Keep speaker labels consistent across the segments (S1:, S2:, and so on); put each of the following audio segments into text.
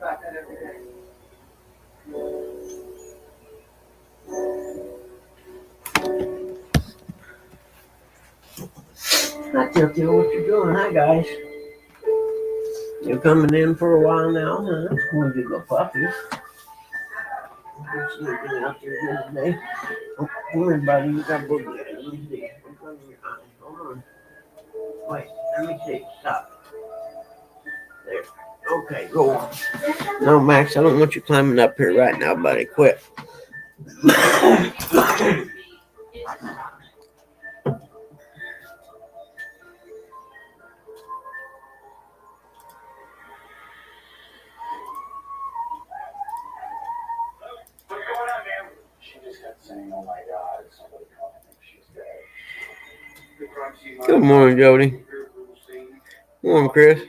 S1: Hi, Tokyo. What you doing? Hi, guys. You're coming in for a while now, huh? That's one good little puppies. You're sleeping out there again today. Oh, come here, buddy. You got boogie. Let me see. What's under your eye? Hold on. Wait. Let me see. Stop. There. Okay, go on. No, Max, I don't want you climbing up here right now, buddy. Quit. Good morning, Jody. Good morning, Chris.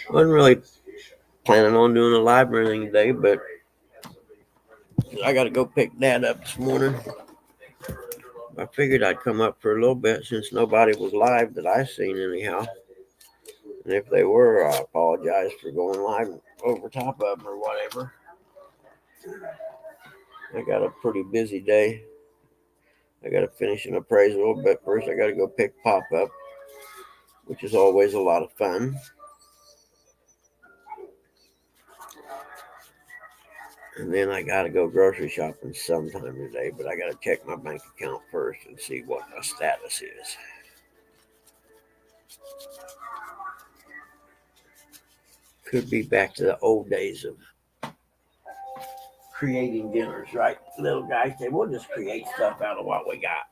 S1: Wasn't really planning on doing a live or anything today, but I got to go pick Dad up this morning. I figured I'd come up for a little bit since nobody was live that I seen anyhow. And if they were, I apologize for going live over top of them or whatever. I got a pretty busy day. I got to finish an appraisal, but first I got to go pick Pop up, which is always a lot of fun. And then I got to go grocery shopping sometime today, but I got to check my bank account first and see what my status is. Could be back to the old days of creating dinners, right? Little guys say, we'll just create stuff out of what we got.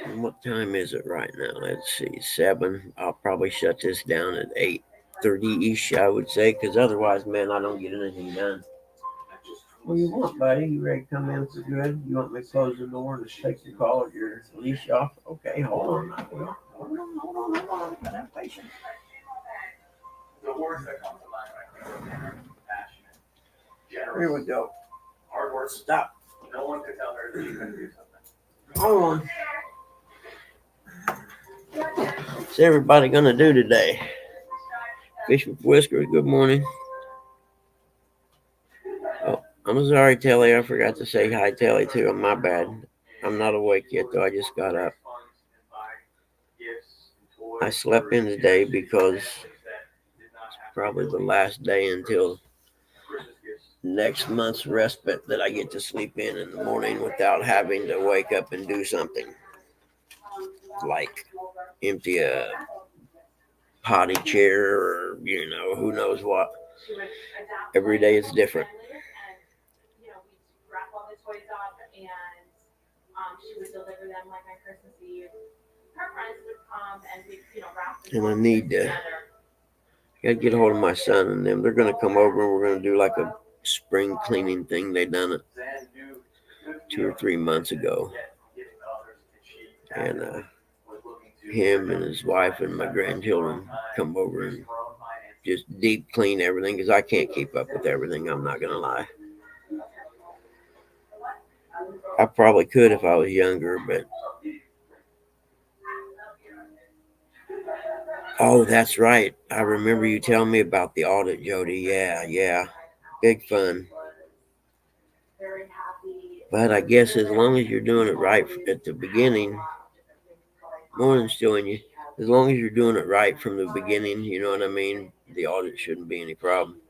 S1: And what time is it right now? Let's see, 7. I'll probably shut this down at 8:30-ish, I would say, because otherwise, man, I don't get anything done. What do you want, buddy? You ready to come in for good? You want me to close the door and just take the call of your leash off? Okay, hold on. Hold on. Gotta have patience. The words that come to mind, passionate, generous. Here we go. Hard work. Stop. No one could tell her that she couldn't do something. Hold on. What's everybody gonna do today? Fish with Whiskers, good morning. Oh, I'm sorry, Telly. I forgot to say hi, Telly, too. My bad. I'm not awake yet, though. I just got up. I slept in today because it's probably the last day until next month's respite that I get to sleep in the morning without having to wake up and do something like empty a potty chair or, who knows what. Every day is different. And I need to get a hold of my son and them. They're going to come over and we're going to do like a spring cleaning thing. They done it 2 or 3 months ago. And him and his wife and my grandchildren come over and just deep clean everything because I can't keep up with everything. I'm not going to lie. I probably could if I was younger, but oh, that's right. I remember you telling me about the audit, Jody. Yeah. Big fun. But I guess as long as you're doing it right at the beginning, morning still in you. As long as you're doing it right from the beginning, you know what I mean? The audit shouldn't be any problem.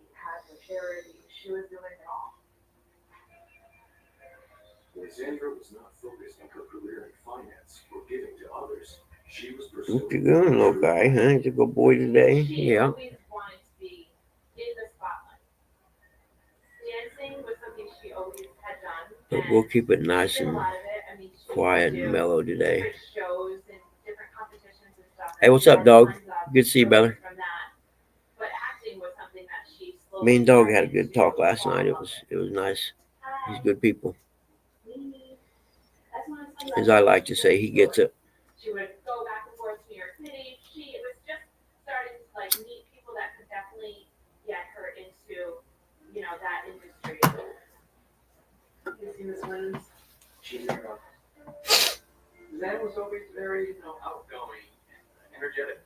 S1: What you doing, little guy? Huh? He's a good boy today. Yeah. But we'll keep it nice and quiet and mellow today. Hey, what's up, dog? Good to see you, brother. Me and Dog had a good talk last night. It was nice. He's good people. As I like to say, he gets it.
S2: Zan was always very, outgoing and energetic.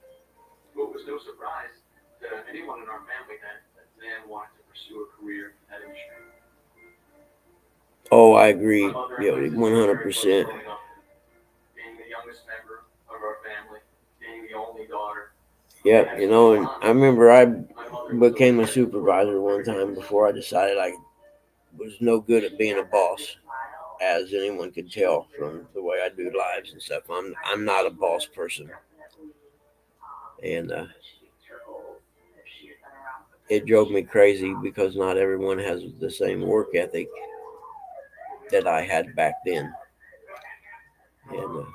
S2: Well, it was no surprise to anyone in our family that Zan wanted to pursue a career in that industry.
S1: Oh, I agree.
S2: My mother
S1: Yeah,
S2: and my sister
S1: 100%.
S2: growing up, being the youngest member of our family, being the only daughter.
S1: Yep, and I remember I
S2: My mother
S1: became a supervisor one time before I decided I was no good at being a boss, as anyone could tell from the way I do lives and stuff. I'm not a boss person, and it drove me crazy because not everyone has the same work ethic that I had back then, and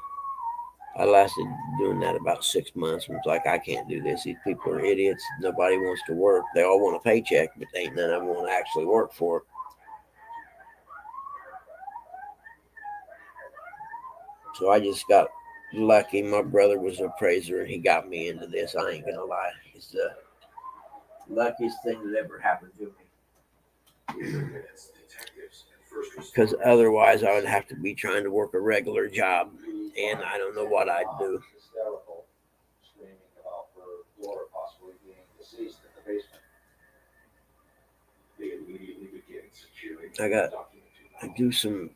S1: I lasted doing that about 6 months. And was like, I can't do this. These people are idiots. Nobody wants to work. They all want a paycheck, but ain't none of them want to actually work for it. So I just got lucky. My brother was an appraiser, and he got me into this. I ain't gonna lie. It's the luckiest thing that ever happened to me. Because otherwise, I would have to be trying to work a regular job, and I don't know what I'd do. I do some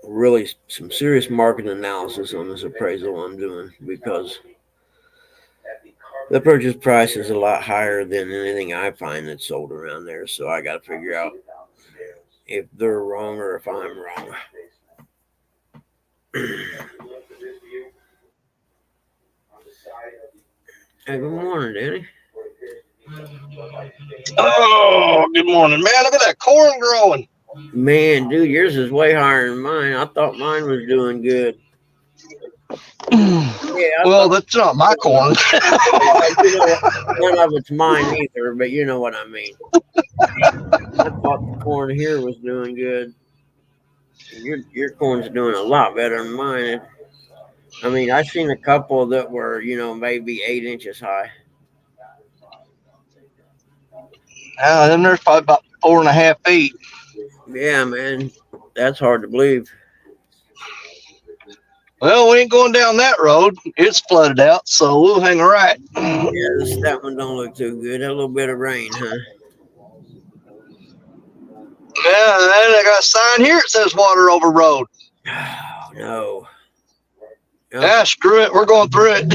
S1: really some serious market analysis on this appraisal I'm doing, because the purchase price is a lot higher than anything I find that's sold around there. So I got to figure out if they're wrong or if I'm wrong. Hey, good morning, Danny.
S3: Oh, good morning, man. Look at that corn growing.
S1: Man, dude, yours is way higher than mine. I thought mine was doing good.
S3: Well, that's not my corn.
S1: None of it's mine either, but you know what I mean. I thought the corn here was doing good. Your corn's doing a lot better than mine. I mean, I've seen a couple that were, maybe 8 inches high.
S3: Then there's probably about 4.5 feet.
S1: Yeah, man, that's hard to believe.
S3: Well, we ain't going down that road. It's flooded out, so we'll hang a right.
S1: Yeah, that one don't look too good. A little bit of rain, huh?
S3: Yeah, and I got a sign here that says water over road.
S1: Oh, no.
S3: Yeah, screw it. We're going through it.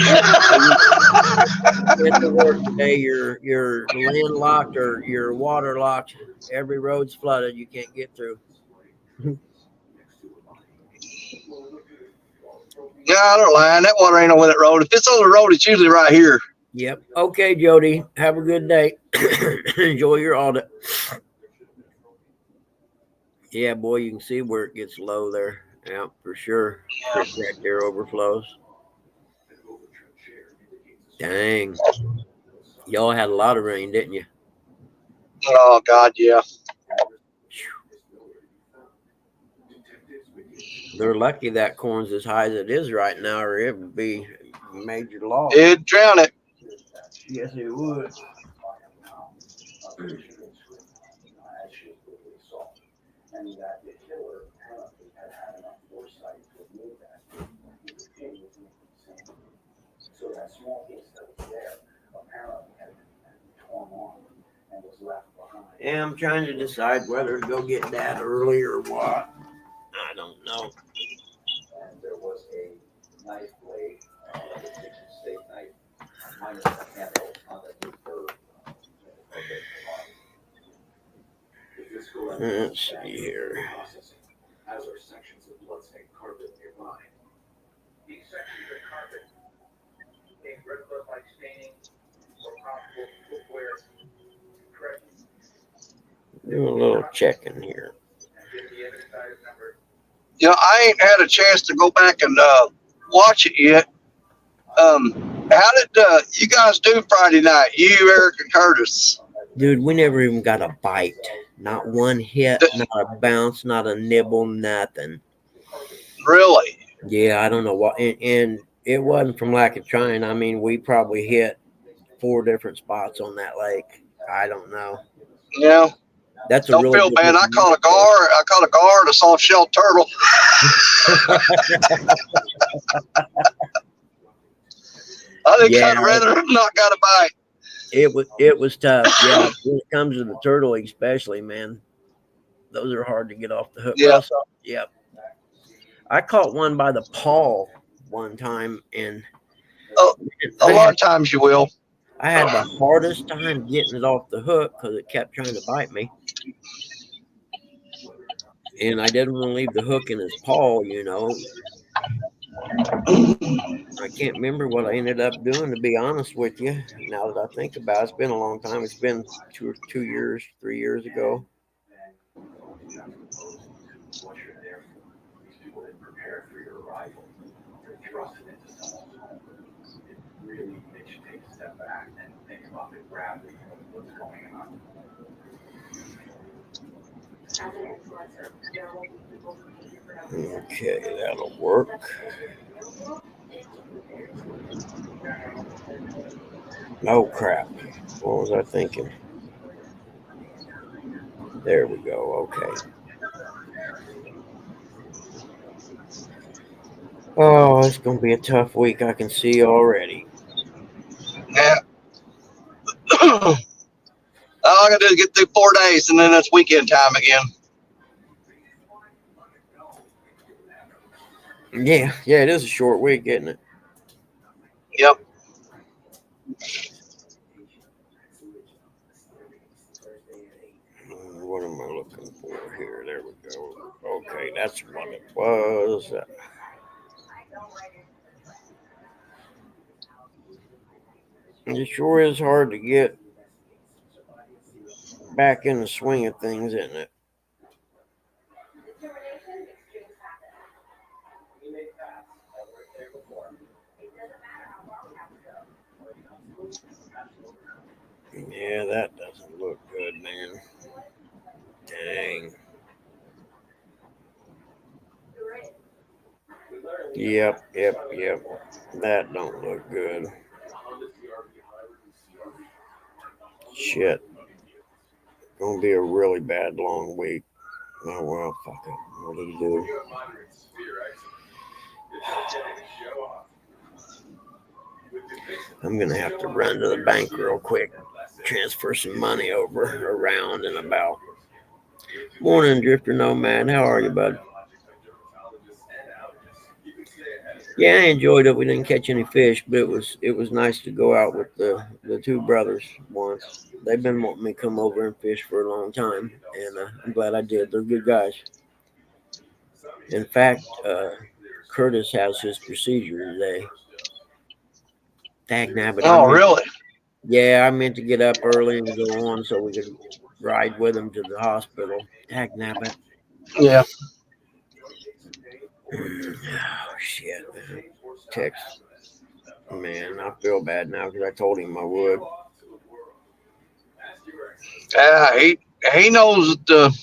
S1: Today, you're landlocked or you're waterlocked. Every road's flooded. You can't get through.
S3: Yeah, I don't lie. That water ain't over that road. If it's on the road, it's usually right here.
S1: Yep. Okay, Jody. Have a good day. Enjoy your audit. Yeah, boy, you can see where it gets low there. Yeah, for sure. Right there overflows. Dang. Y'all had a lot of rain, didn't you?
S3: Oh, God, yeah.
S1: They're lucky that corn's as high as it is right now, or it would be a major loss.
S3: It'd drown it.
S1: Yes, it would. Yeah, I'm trying to decide whether to go get Dad early or what. I don't know. And there was a knife blade, steak knife, minus the handle on the deep curve. Let's see here. As are sections of bloodstained carpet nearby. These sections of carpet contain red blood-like staining or possible footwear. Do a little checking here.
S3: I ain't had a chance to go back and watch it yet. How did you guys do Friday night? You, Eric, and Curtis?
S1: Dude, we never even got a bite. Not one hit, not a bounce, not a nibble, nothing.
S3: Really?
S1: Yeah, I don't know what. And it wasn't from lack of trying. I mean, we probably hit 4 different spots on that lake. I don't know.
S3: You know,
S1: That's a
S3: don't
S1: really
S3: feel
S1: good
S3: bad. I
S1: looking
S3: caught a gar. I caught a gar and a soft shell turtle. I think
S1: Yeah,
S3: I'd rather have not got a bite.
S1: it was tough. Yeah, when it comes to the turtle, especially, man, those are hard to get off the hook. But
S3: Yeah.
S1: yeah, I caught one by the paw one time, and
S3: Oh, a
S1: I
S3: lot
S1: had
S3: of times you will.
S1: I had the hardest time getting it off the hook because it kept trying to bite me, and I didn't want to leave the hook in his paw. You know, I can't remember what I ended up doing, to be honest with you. Now that I think about it, it's been a long time. It's been 2 years, 3 years ago. Okay, that'll work. Oh crap. What was I thinking? There we go. Okay. Oh, it's going to be a tough week. I can see already.
S3: Yeah. All I gotta do is get through 4 days, and then it's weekend time again.
S1: Yeah, it is a short week, isn't it?
S3: Yep.
S1: What am I looking for here? There we go. Okay, that's what it was. It sure is hard to get back in the swing of things, isn't it? Yeah, that doesn't look good, man. Dang. Yep. That don't look good. Shit. Gonna be a really bad long week. Oh well, fuck it. What do you do? I'm gonna have to run to the bank real quick, transfer some money over around and about. Morning, Drifter Nomad. How are you, bud? Yeah, I enjoyed it. We didn't catch any fish, but it was nice to go out with the two brothers once. They've been wanting me to come over and fish for a long time, and I'm glad I did. They're good guys. In fact, Curtis has his procedure today. Dagnabbit.
S3: Oh, really?
S1: Yeah, I meant to get up early and go on so we could ride with him to the hospital. Dagnabbit.
S3: Yeah.
S1: Oh, shit. Text. Man, I feel bad now because I told him I would.
S3: Yeah, he knows that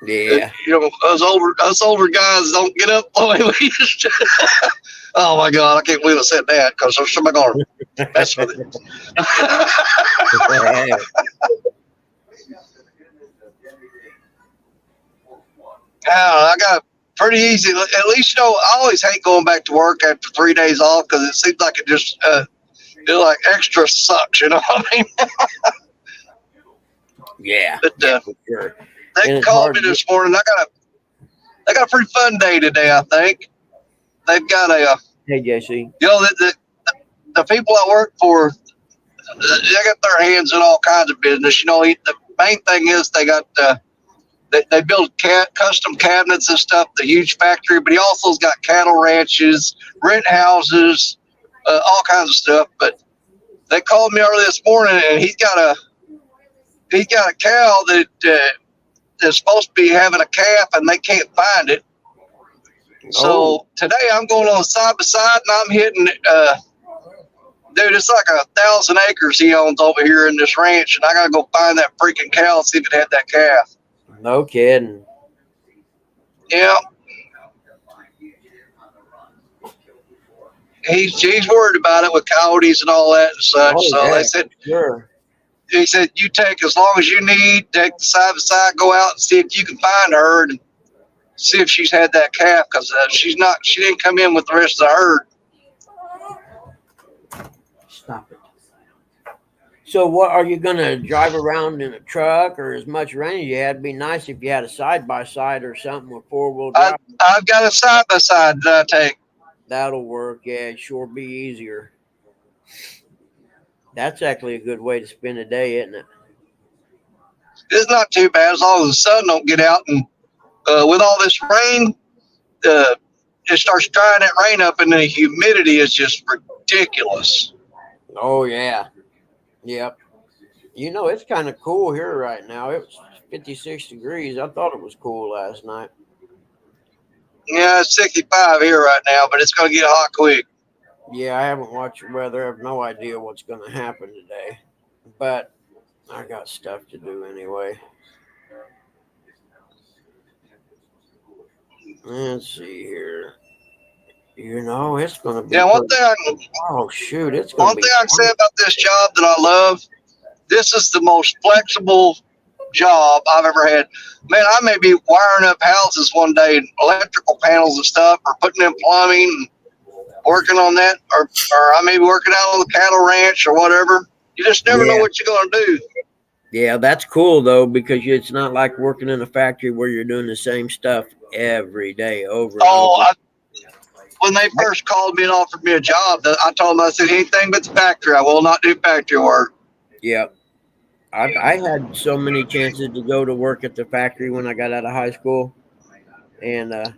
S1: Yeah.
S3: you know us older guys don't get up the way we used to. Oh my God, I can't believe I said that because there's somebody gonna mess with it. I got pretty easy. At least you know I always hate going back to work after 3 days off because it seems like it just like extra sucks. You know what I mean?
S1: Yeah.
S3: But
S1: For sure.
S3: they called me this morning. They got a pretty fun day today. I think they've got a.
S1: Hey, Jesse.
S3: You know the people I work for, they got their hands in all kinds of business. You know, the main thing is they got they build custom cabinets and stuff. The huge factory, but he also's got cattle ranches, rent houses, all kinds of stuff. But they called me early this morning, and he's got a cow that is supposed to be having a calf, and they can't find it. So today I'm going on side by side, and I'm hitting. Dude, it's like 1,000 acres he owns over here in this ranch, and I gotta go find that freaking cow and see if it had that calf.
S1: No kidding.
S3: Yeah. He's worried about it with coyotes and all that and such.
S1: Oh,
S3: so
S1: yeah,
S3: they said,
S1: sure.
S3: he said, you take as long as you need, take the side by side, go out and see if you can find her and see if she's had that calf, because she didn't come in with the rest of the herd.
S1: Stop it. So what, are you going to drive around in a truck or as much rain as you had? It'd be nice if you had a side-by-side or something with four-wheel drive.
S3: I've got a side by side that I take.
S1: That'll work. Yeah, it'd sure be easier. That's actually a good way to spend a day, isn't it?
S3: It's not too bad as long as the sun don't get out. And with all this rain, it starts drying that rain up, and the humidity is just ridiculous.
S1: Oh, yeah. Yep. You know, it's kind of cool here right now. It was 56 degrees. I thought it was cool last night.
S3: Yeah, it's 65 here right now, but it's going to get hot quick.
S1: Yeah, I haven't watched the weather. I have no idea what's going to happen today. But I got stuff to do anyway. Let's see here. You know, it's going to be...
S3: Yeah, one thing I can say about this job that I love, this is the most flexible job I've ever had. Man, I may be wiring up houses one day, electrical panels and stuff, or putting in plumbing, working on that, or I may be working out on the cattle ranch or whatever. You just never know what you're going to do.
S1: Yeah, that's cool, though, because it's not like working in a factory where you're doing the same stuff every day over and over.
S3: When they first called me and offered me a job, I told them, I said, anything but the factory. I will not do factory work.
S1: Yeah. I had so many chances to go to work at the factory when I got out of high school. And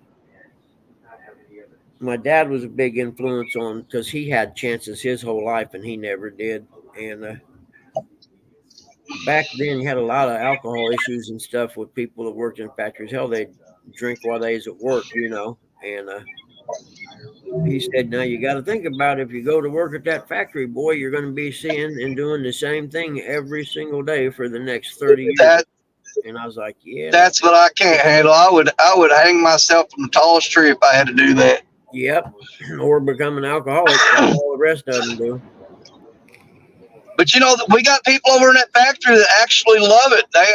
S1: my dad was a big influence on, because he had chances his whole life and he never did. And back then you had a lot of alcohol issues and stuff with people that worked in factories. Hell, they'd drink while they was at work, you know. And he said, now you got to think about it. If you go to work at that factory, boy, you're going to be seeing and doing the same thing every single day for the next 30 years. And I was like, yeah. That's
S3: what I can't handle. I would hang myself from the tallest tree if I had to do that.
S1: Yep. Or become an alcoholic, like all the rest of them do.
S3: But, you know, we got people over in that factory that actually love it. They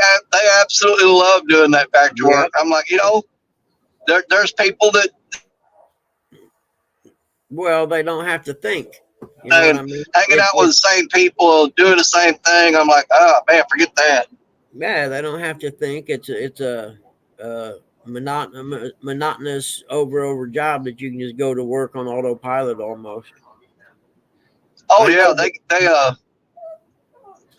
S3: absolutely love doing that factory work. I'm like, you know, there's people that,
S1: well, they don't have to think. You know what I mean?
S3: Hanging out with the same people, doing the same thing. I'm like, oh man, forget that.
S1: Yeah, they don't have to think. It's a monotonous over job that you can just go to work on autopilot almost.
S3: Oh yeah, they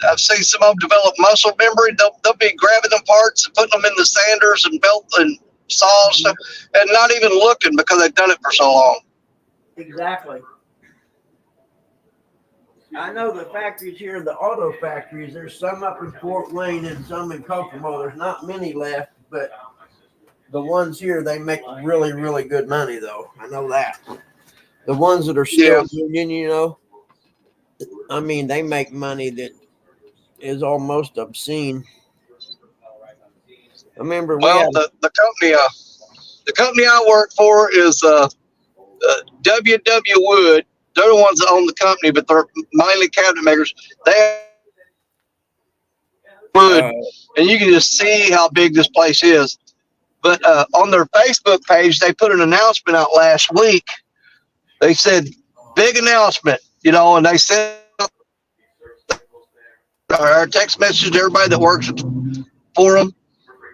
S3: I've seen some of them develop muscle memory. They'll be grabbing them parts and putting them in the sanders and belt and saw and stuff, and not even looking because they've done it for so long.
S1: Exactly. I know the factories here, the auto factories, there's some up in Fort Wayne and some in Kokomo. There's not many left, but the ones here, they make really, really good money, though. I know that. The ones that are still union, you know, I mean, they make money that is almost obscene. I remember
S3: the company I work for is W.W. Wood. They're the ones that own the company, but they're mainly cabinet makers. They have wood, and you can just see how big this place is. But on their Facebook page, they put an announcement out last week. They said, big announcement, you know, and they sent our text message to everybody that works for them,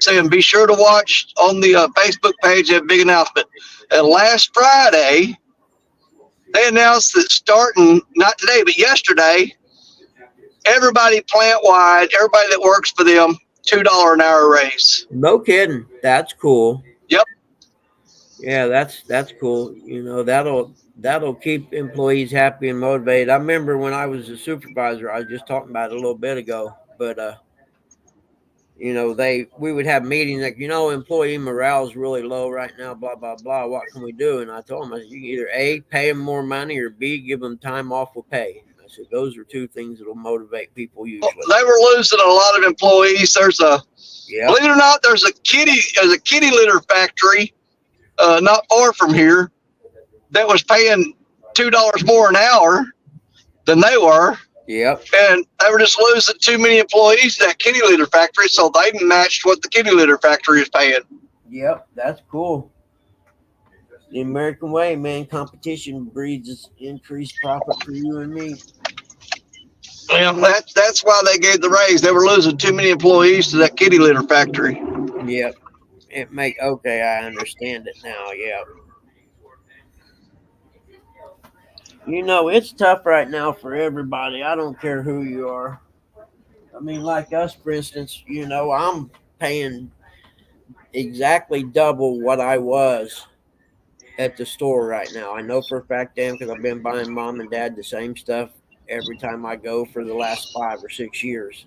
S3: saying, be sure to watch on the Facebook page that big announcement. And last Friday, they announced that starting, not today, but yesterday, everybody plant-wide, everybody that works for them, $2 an hour raise.
S1: No kidding. That's cool.
S3: Yep.
S1: Yeah, that's cool. You know, that'll keep employees happy and motivated. I remember when I was a supervisor, I was just talking about it a little bit ago, but you know, we would have meetings like, you know, employee morale is really low right now, blah, blah, blah. What can we do? And I told them, I said, you can either A, pay them more money, or B, give them time off with pay. I said, those are two things that will motivate people usually.
S3: They were losing a lot of employees. There's believe it or not, there's a kitty litter factory not far from here that was paying $2 more an hour than they were.
S1: Yep.
S3: And they were just losing too many employees to that kitty litter factory, so they matched what the kitty litter factory is paying.
S1: Yep. That's cool. The American way, man. Competition breeds increased profit for you and me.
S3: And that's why they gave the raise. They were losing too many employees to that kitty litter factory.
S1: Yep. Okay, I understand it now. Yep. You know, it's tough right now for everybody. I don't care who you are. I mean, like us, for instance, you know, I'm paying exactly double what I was at the store right now. I know for a fact, damn, because I've been buying mom and dad the same stuff every time I go for the last 5 or 6 years.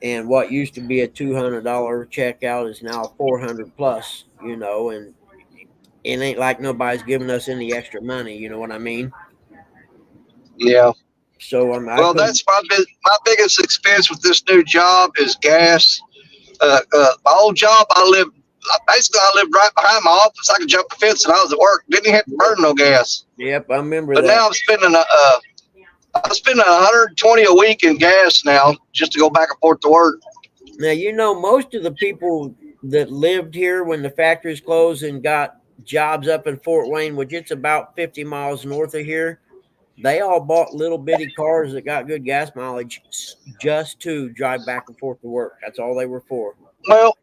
S1: And what used to be a $200 checkout is now 400 plus, you know, and it ain't like nobody's giving us any extra money. You know what I mean?
S3: Yeah.
S1: So I
S3: Well,
S1: couldn't.
S3: that's my biggest expense with this new job is gas. My old job, I lived right behind my office. I could jump the fence and I was at work. Didn't even have to burn no gas.
S1: Yep, I remember
S3: But
S1: that.
S3: now I'm spending 120 a week in gas now just to go back and forth to work.
S1: Now, you know, most of the people that lived here when the factories closed and got jobs up in Fort Wayne, which it's about 50 miles north of here, they all bought little bitty cars that got good gas mileage just to drive back and forth to work. That's all they were for.
S3: Well,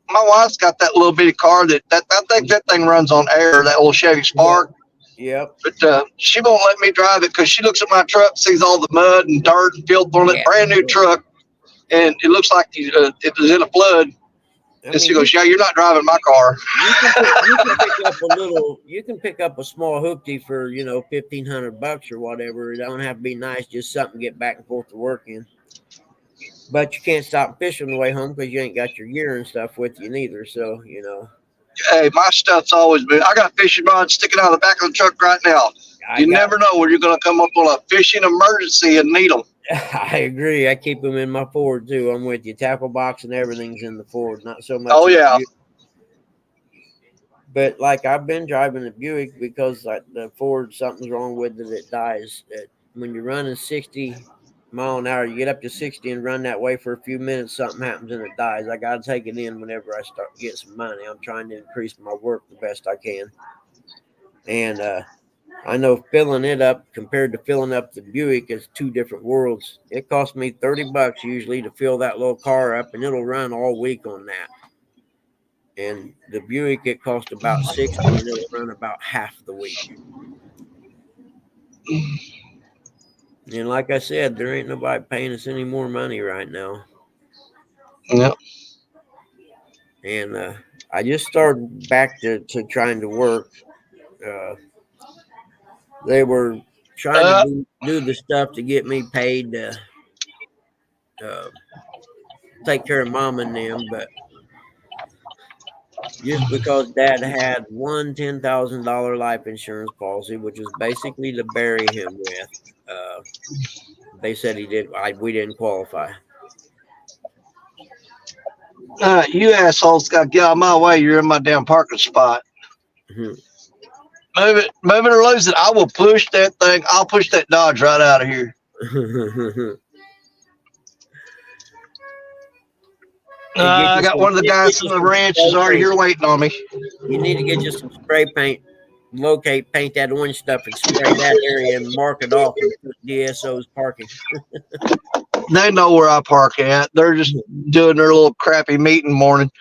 S3: my wife's got that little bitty car that I think that thing runs on air, that old Chevy Spark.
S1: Yep.
S3: But she won't let me drive it because she looks at my truck, sees all the mud and dirt and filth on it,
S1: Yeah.
S3: brand new truck, and it looks like it was in a flood. And she goes, "Yeah, you're not driving my car."
S1: You can pick up a small hoopty for, you know, $1,500 or whatever. It don't have to be nice, just something to get back and forth to work in. But you can't stop fishing on the way home because you ain't got your gear and stuff with you neither. So, you know.
S3: Hey, my stuff's always been. I got a fishing rod sticking out of the back of the truck right now. You never know when you're going to come up on a fishing emergency and need them.
S1: I agree. I keep them in my Ford too. I'm with you. Tackle box and everything's in the Ford. Not so much.
S3: Oh yeah.
S1: But like I've been driving the Buick because like the Ford, something's wrong with it dies. When you're running 60 mile an hour, you get up to 60 and run that way for a few minutes, something happens and it dies. I got to take it in whenever I start to get some money. I'm trying to increase my work the best I can. And I know filling it up compared to filling up the Buick is two different worlds. It costs me $30 usually to fill that little car up, and it'll run all week on that. And the Buick, it costs about 60, and it'll run about half the week. And like I said, there ain't nobody paying us any more money right now.
S3: Yep.
S1: And I just started back to trying to work. They were trying to do the stuff to get me paid to take care of mom and them, but just because dad had one $10,000 life insurance policy, which was basically to bury him with, they said we didn't qualify.
S3: You assholes got to get out of my way. You're in my damn parking spot.
S1: Mm-hmm.
S3: Move it or lose it. I will push that thing. I'll push that Dodge right out of here. I got one of the guys from the ranch is already here waiting on me.
S1: You need to get you some spray paint, paint that orange stuff and spray that area and mark it off and put DSO's parking.
S3: They know where I park at. They're just doing their little crappy meeting morning.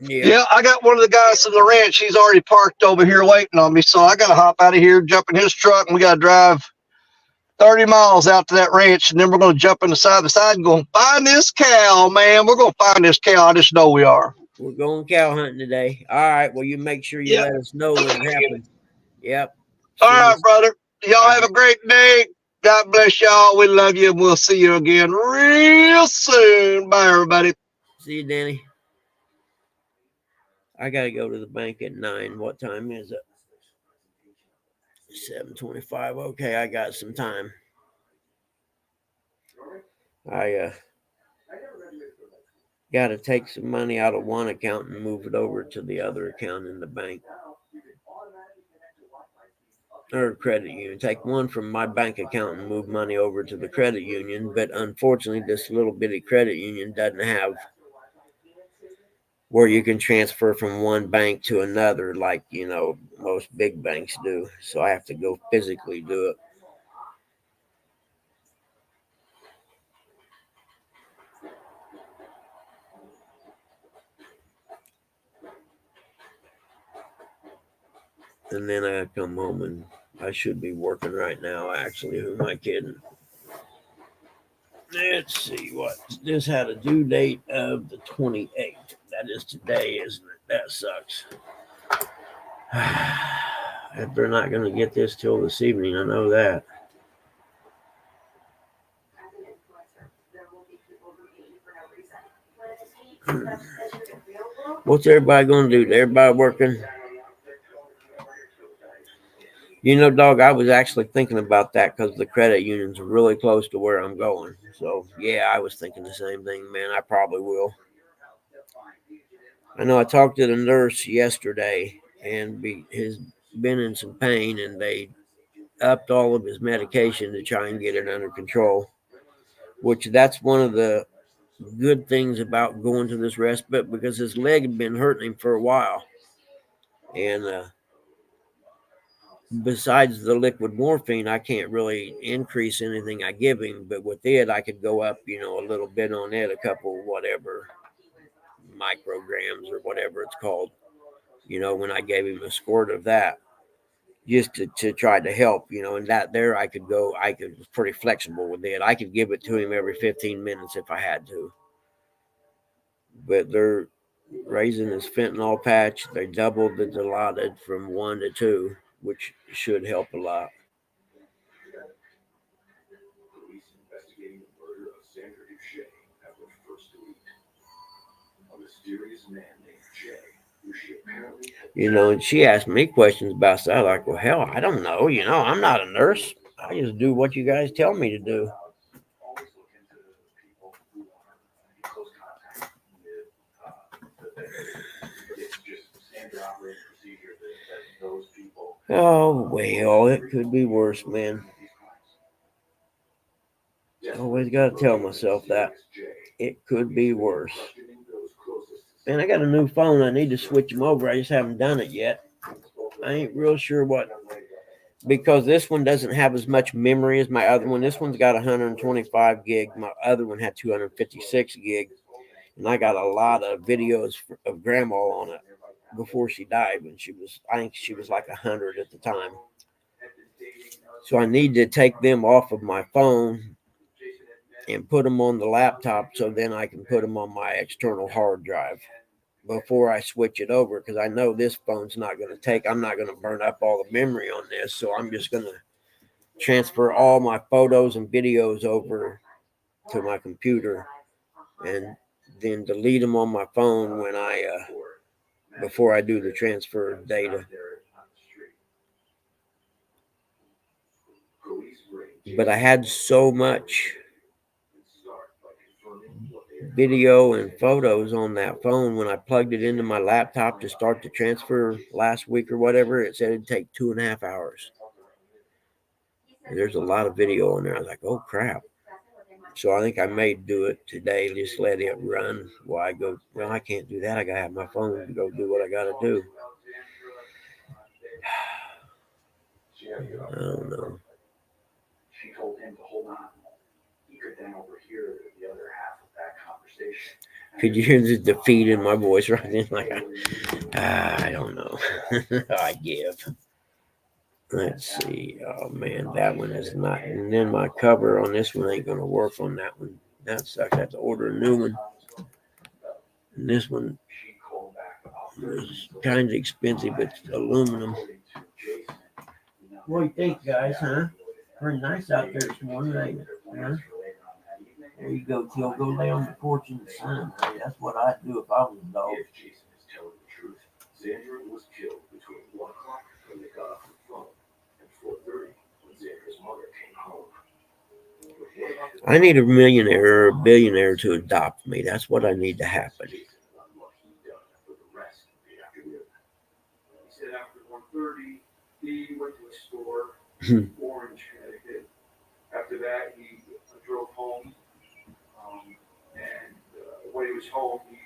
S3: Yeah, I got one of the guys from the ranch. He's already parked over here waiting on me. So I got to hop out of here, jump in his truck, and we got to drive 30 miles out to that ranch. And then we're going to jump in the side by side and go find this cow, man. We're going to find this cow. I just know we are.
S1: We're going cow hunting today. All right. Well, you make sure you let us know when it happens. Yep.
S3: All right, brother. Y'all have a great day. God bless y'all. We love you. And we'll see you again real soon. Bye, everybody.
S1: See you, Danny. I got to go to the bank at 9. What time is it? 7:25. Okay, I got some time. I got to take some money out of one account and move it over to the other account in the bank. or credit union. Take one from my bank account and move money over to the credit union. But unfortunately, this little bitty credit union doesn't have where you can transfer from one bank to another like, most big banks do. So I have to go physically do it. And then I come home and I should be working right now, actually. Who am I kidding? Let's see what. This had a due date of the 28th. That is today, isn't it? That sucks. If they're not going to get this till this evening, I know that. What's everybody going to do? Everybody working? Dog, I was actually thinking about that because the credit unions are really close to where I'm going. So, yeah, I was thinking the same thing, man. I probably will. I know I talked to the nurse yesterday, and he's been in some pain, and they upped all of his medication to try and get it under control, which that's one of the good things about going to this respite, because his leg had been hurting him for a while. And besides the liquid morphine, I can't really increase anything I give him, but with it, I could go up, a little bit on it, a couple, whatever, micrograms or whatever it's called, when I gave him a squirt of that, just to try to help, and that there I was pretty flexible with it. I could give it to him every 15 minutes if I had to. But they're raising his fentanyl patch. They doubled the Dilaudid from 1 to 2, which should help a lot.
S4: Police investigating the murder of Sandra Duche have their first lead. A mysterious man named Jay, who she apparently
S1: and she asked me questions about that. Like, well, hell, I don't know. I'm not a nurse. I just do what you guys tell me to do.
S4: always look into people who are in close contact with the victim. It's just standard operating procedure that those people.
S1: Oh, well, it could be worse, man. Always got to tell myself that. It could be worse. Man, I got a new phone. I need to switch them over. I just haven't done it yet. I ain't real sure what, because this one doesn't have as much memory as my other one. This one's got 125 gig. My other one had 256 gig. And I got a lot of videos of grandma on it before she died, when I think she was like 100 at the time. So I need to take them off of my phone and put them on the laptop, so then I can put them on my external hard drive before I switch it over, because I know this phone's not going to I'm not going to burn up all the memory on this. So I'm just going to transfer all my photos and videos over to my computer and then delete them on my phone when before I do the transfer of data. But I had so much video and photos on that phone. When I plugged it into my laptop to start the transfer last week or whatever, it said it'd take 2.5 hours. There's a lot of video on there. I was like, oh crap. So I think I may do it today. Just let it run while I go. Well, I can't do that. I gotta have my phone to go do what I gotta do. I don't know.
S4: She told him to hold on. He could then overhear the other half of that conversation.
S1: Could you hear the defeat in my voice right then? Like, I don't know. I give. Let's see. Oh man, that one is not. And then my cover on this one ain't gonna work on that one. That sucks. I have to order a new one. And this one is kind of expensive, but it's aluminum. What do you think, guys? Huh? Pretty nice out there this morning, ain't it? Huh? There you go, Till. Go lay on the porch in the sun. Hey, that's what I'd do if I was a dog.
S4: If Jason is telling the truth, Sandra was killed between 1 o'clock when they got off the phone and 4:30 when Sandra's mother came home.
S1: I need a millionaire or a billionaire to adopt me. That's what I need to happen.
S4: Jason on what he'd done for the rest of the afternoon. He said after 1:30, he went to a store,
S1: Hmm.
S4: Orange, Connecticut. After that, he drove home, and when he was home, he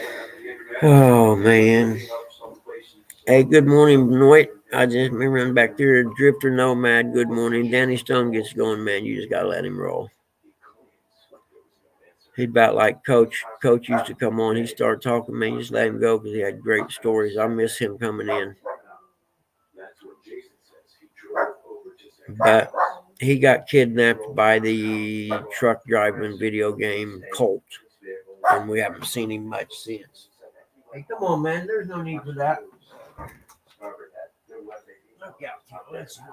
S4: went on the internet.
S1: Oh man.
S4: looking up some places,
S1: Hey, good morning, Benoit. I just been running back there. Drifter Nomad, good morning. Danny Stone gets going, man. You just gotta let him roll. He's about like Coach. Coach used to come on. He started talking, man. You just let him go because he had great stories. I miss him coming in. But he got kidnapped by the truck driving video game Colt, and we haven't seen him much since. Hey, come on, man. There's no need for that. Look out, let's go.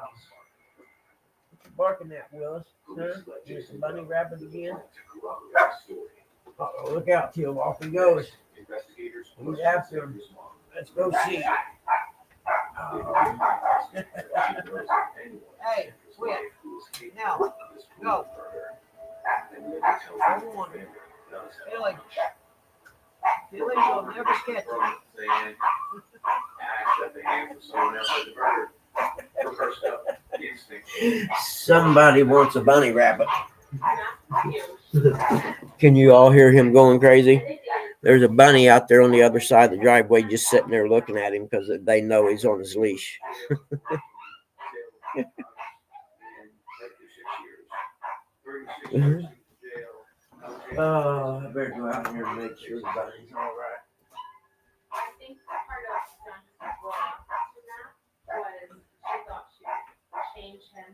S1: Barking at Willis, huh? Is the bunny rabbit again? Uh-oh, look out, Till. Off he goes. He's after him. Let's go see. Hey, quit. Now, go. Come on. Billy. Billy will never catch him. Somebody wants a bunny rabbit. Can you all hear him going crazy? There's a bunny out there on the other side of the driveway just sitting there looking at him because they know he's on his leash. Oh, I better go out here and make sure the bunny's all right.
S5: I think part of John's block to that was she thought she could change him,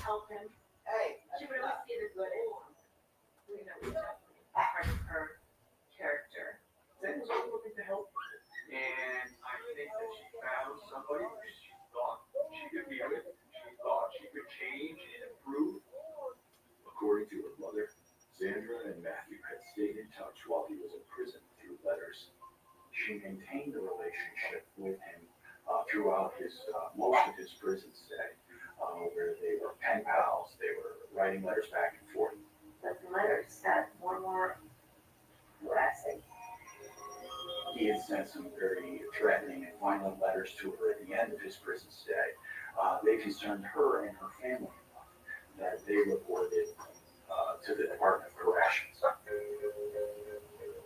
S5: help him.
S1: Hey,
S5: She would always see the good in him. You know, we definitely part of her character.
S4: Then was also looking to help. And I think that she found somebody who she thought she could be with. She thought she could change and improve. According to her mother, Sandra and Matthew had stayed in touch while he was in prison through letters. She maintained a relationship with him throughout his most of his prison stay, where they were pen pals. They were writing letters back and forth.
S5: But the letters got more and more harassing.
S4: He had sent some very threatening and violent letters to her at the end of his prison stay. They concerned her and her family enough that they reported to the Department of Corrections.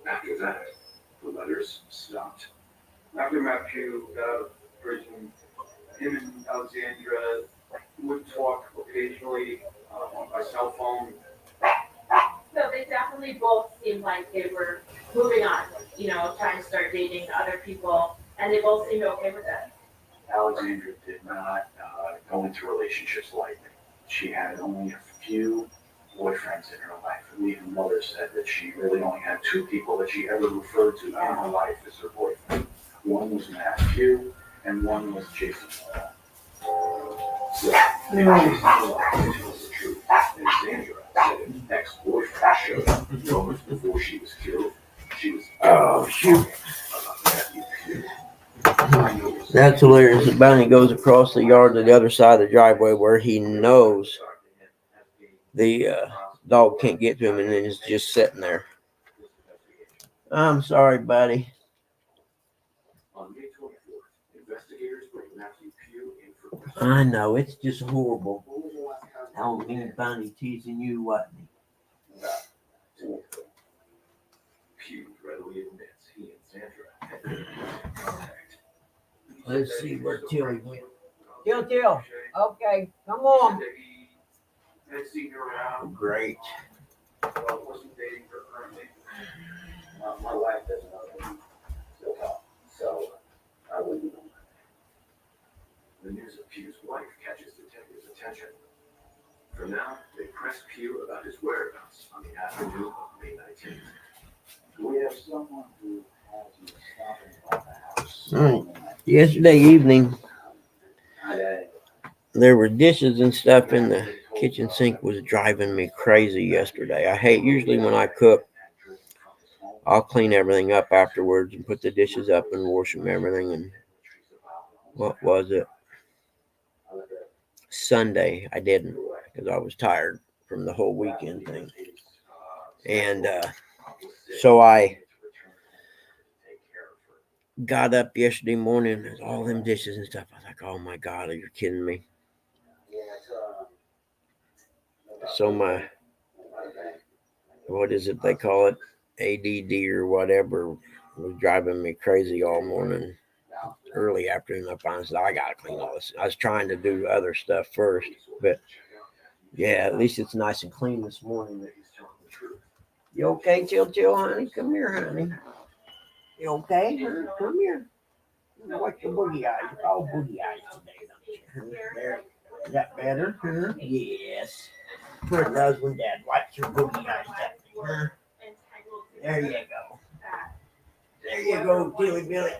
S4: After that, the letters stopped. After Matthew got out of prison, him and Alexandra would talk occasionally on my cell phone.
S5: So they definitely both seemed like they were moving on, you know, trying to start dating other people, and they both seemed okay with it.
S4: Alexandra did not go into relationships lightly. She had only a few boyfriends in her life. And even her mother said that she really only had two people that she ever referred to in her life as her boyfriend. One was Matthew, and one was Jason. So, if Jason was the truth, and Sandra said his ex-boyfriend showed up moments before she was killed, she was
S1: Oh, shoot.
S4: about Matthew Pugh.
S1: That's hilarious. The bunny goes across the yard to the other side of the driveway where he knows the dog can't get to him, and then is just sitting there. I'm sorry, buddy.
S4: On May 24th, investigators bring Matthew Pugh in for
S1: I know, it's just horrible.
S4: What was the last time-
S1: How mean bunny teasing you, wasn't he?
S4: Pugh readily admits he and Sandra had been in contact.
S1: Let's see where Tilly went. Till. Okay, come on.
S4: Said that he had seen her around,
S1: Great.
S4: but wasn't dating her currently. My wife doesn't know him so well, so I wouldn't know. The news of Pugh's wife catches detectives' attention. From now, they press Pugh about his whereabouts on the afternoon of May 19th. We have someone who has you stopping by the house.
S1: Yesterday evening, there were dishes and stuff in the kitchen sink. Was driving me crazy yesterday. I hate, usually when I cook, I'll clean everything up afterwards and put the dishes up and wash them everything. And what was it? Sunday, I didn't because I was tired from the whole weekend thing. And so I got up yesterday morning, there's all them dishes and stuff. I was like, oh my God, are you kidding me? So my, what is it they call it? ADD or whatever was driving me crazy all morning. Early afternoon, I finally said, I gotta clean all this. I was trying to do other stuff first, but yeah, at least it's nice and clean this morning. You okay, Chill, honey? Come here, honey. You okay? Huh? Come here. What's your boogie eyes? It's all boogie eyes today, don't you? There. Is that better? Huh? Yes. It does when Dad wipes your boogie eyes down. Huh? There you go. There you go, Billy Billy.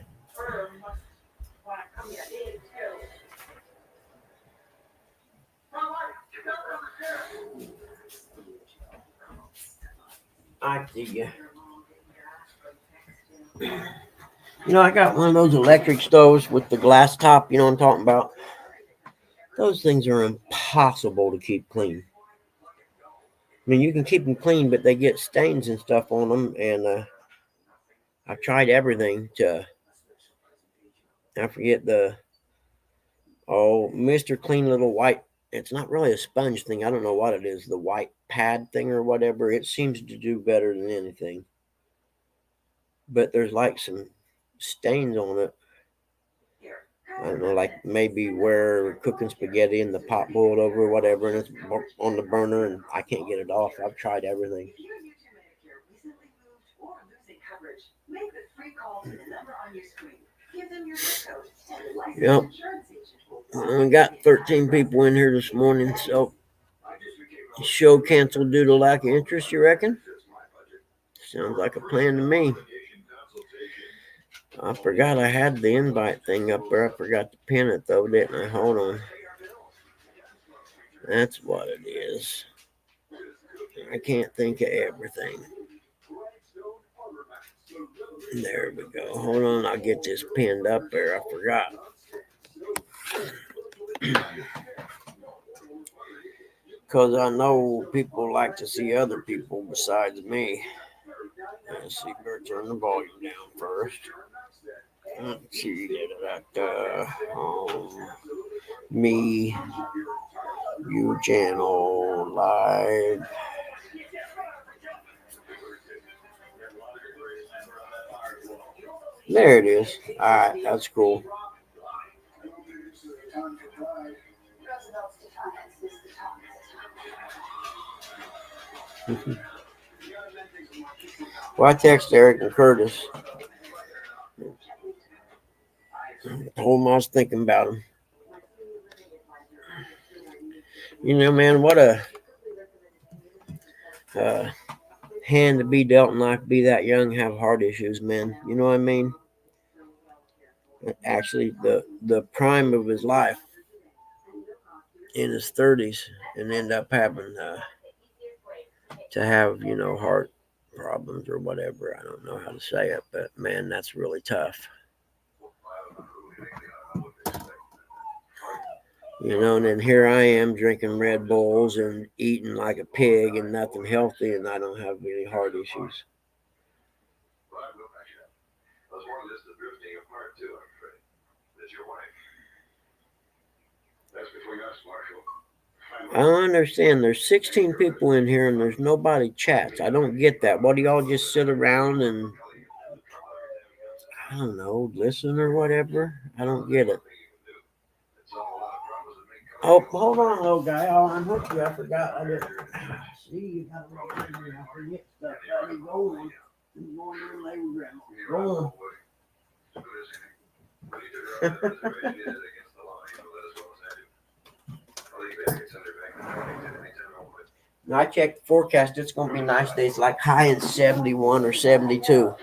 S1: I see you. You know, I got one of those electric stoves with the glass top, you know what I'm talking about? Those things are impossible to keep clean. I mean, you can keep them clean, but they get stains and stuff on them. And I've tried everything to, I forget Mr. Clean Little White. It's not really a sponge thing. I don't know what it is, the white pad thing or whatever. It seems to do better than anything. But there's like some stains on it. I don't know, like maybe where cooking spaghetti and the pot boiled over or whatever, and it's on the burner, and I can't get it off. I've tried everything. Yep. We got 13 people in here this morning, so show canceled due to lack of interest, you reckon? Sounds like a plan to me. I forgot I had the invite thing up there. I forgot to pin it though, didn't I? Hold on. That's what it is. I can't think of everything. There we go. Hold on, I'll get this pinned up there. I forgot. Because I know people like to see other people besides me. Let's see, better turn the volume down first. Let's see, me, you channel, live. There it is. All right, that's cool. Well, I text Eric and Curtis. Told them I was thinking about him. You know, man, what a hand to be dealt in life, be that young, have heart issues, man. You know what I mean? Actually, the prime of his life in his 30s, and end up having to have, you know, heart problems or whatever. I don't know how to say it, but man, that's really tough. You know, and then here I am drinking Red Bulls and eating like a pig and nothing healthy, and I don't have any heart issues. I don't understand. There's 16 people in here and there's nobody chats. I don't get that. What do y'all just sit around and, I don't know, listen or whatever? I don't get it. Oh, hold on, little guy. I'll unhook you. I forgot. I didn't. See, you got to remind me. I forget stuff. Gotta go on. I'm going in labor ground. Now, I checked the forecast. It's going to be nice days, like high in 71 or 72.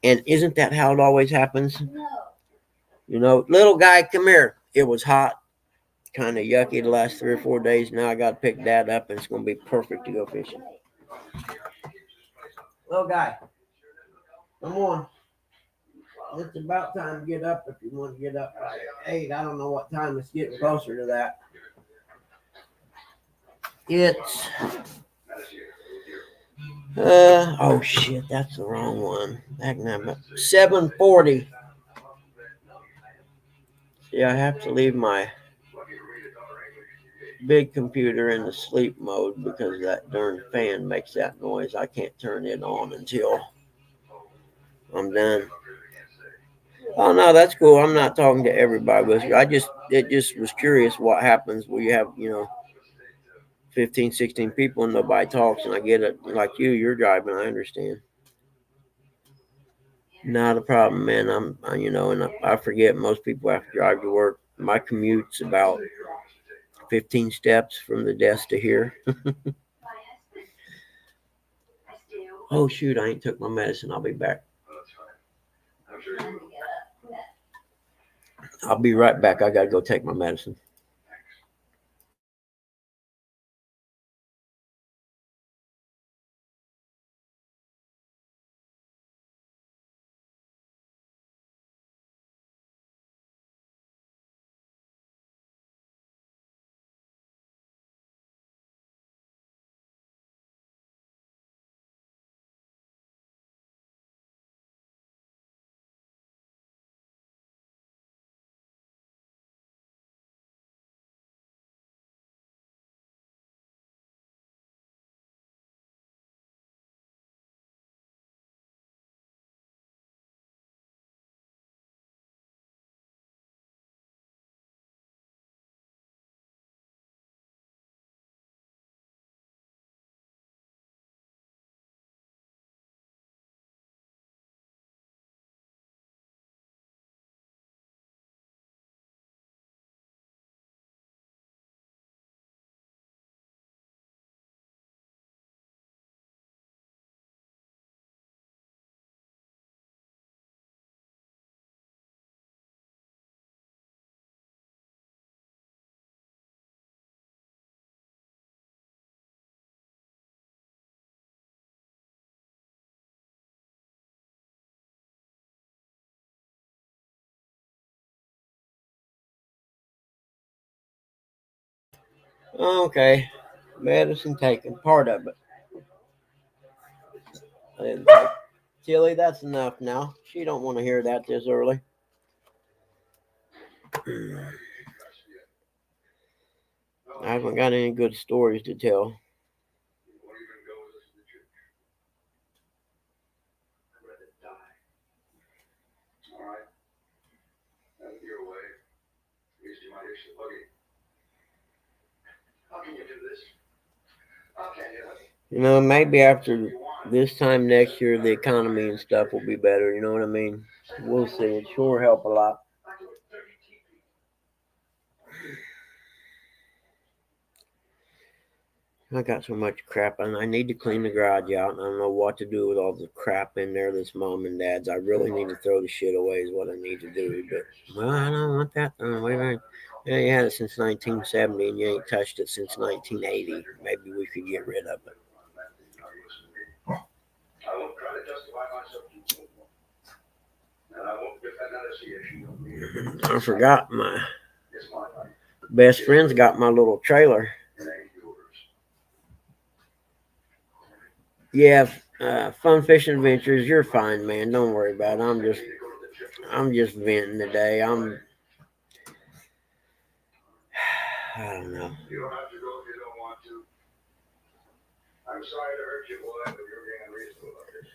S1: And isn't that how it always happens? You know, little guy, come here. It was hot. Kind of yucky the last 3 or 4 days. Now I got to pick Dad up, and it's going to be perfect to go fishing. Little guy, come on. It's about time to get up if you want to get up by 8. I don't know what time. It's getting closer to that. It's oh shit, that's the wrong one. 7:40. Yeah, I have to leave my big computer in the sleep mode because that darn fan makes that noise. I can't turn it on until I'm done. Oh no, that's cool. I'm not talking to everybody with you. It just was curious what happens when you have, 15, 16 people and nobody talks, and I get it. Like you're driving, I understand. Not a problem, man. And I forget most people have to drive to work. My commute's about 15 steps from the desk to here. Oh shoot, I ain't took my medicine. I'll be back. I'll be right back. I gotta go take my medicine. Okay, medicine taken, part of it. I didn't take. Tilly, that's enough now. She don't want to hear that this early. I haven't got any good stories to tell. Maybe after this time next year, the economy and stuff will be better. You know what I mean? We'll see. It sure help a lot. I got so much crap, and I need to clean the garage out. And I don't know what to do with all the crap in there. This mom and dad's. I really need to throw the shit away. Is what I need to do. But I don't want that thrown away. Yeah, you had it since 1970, and you ain't touched it since 1980. Maybe we could get rid of it. I forgot my best friend's got my little trailer. Yeah, Fun Fishing Adventures. You're fine, man. Don't worry about it. I'm just venting today. I don't know.
S4: You don't have to go if you don't want to. I'm sorry to hurt you, boy, but you're being unreasonable about this.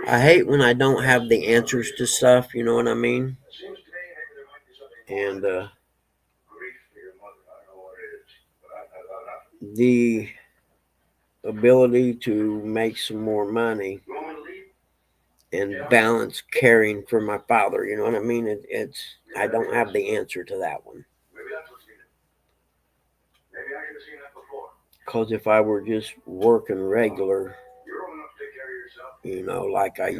S1: I hate when I don't have the answers to stuff. You know what I mean? And the ability to make some more money and balance caring for my father. You know what I mean? I don't have the answer to that one. Because if I were just working regular, like I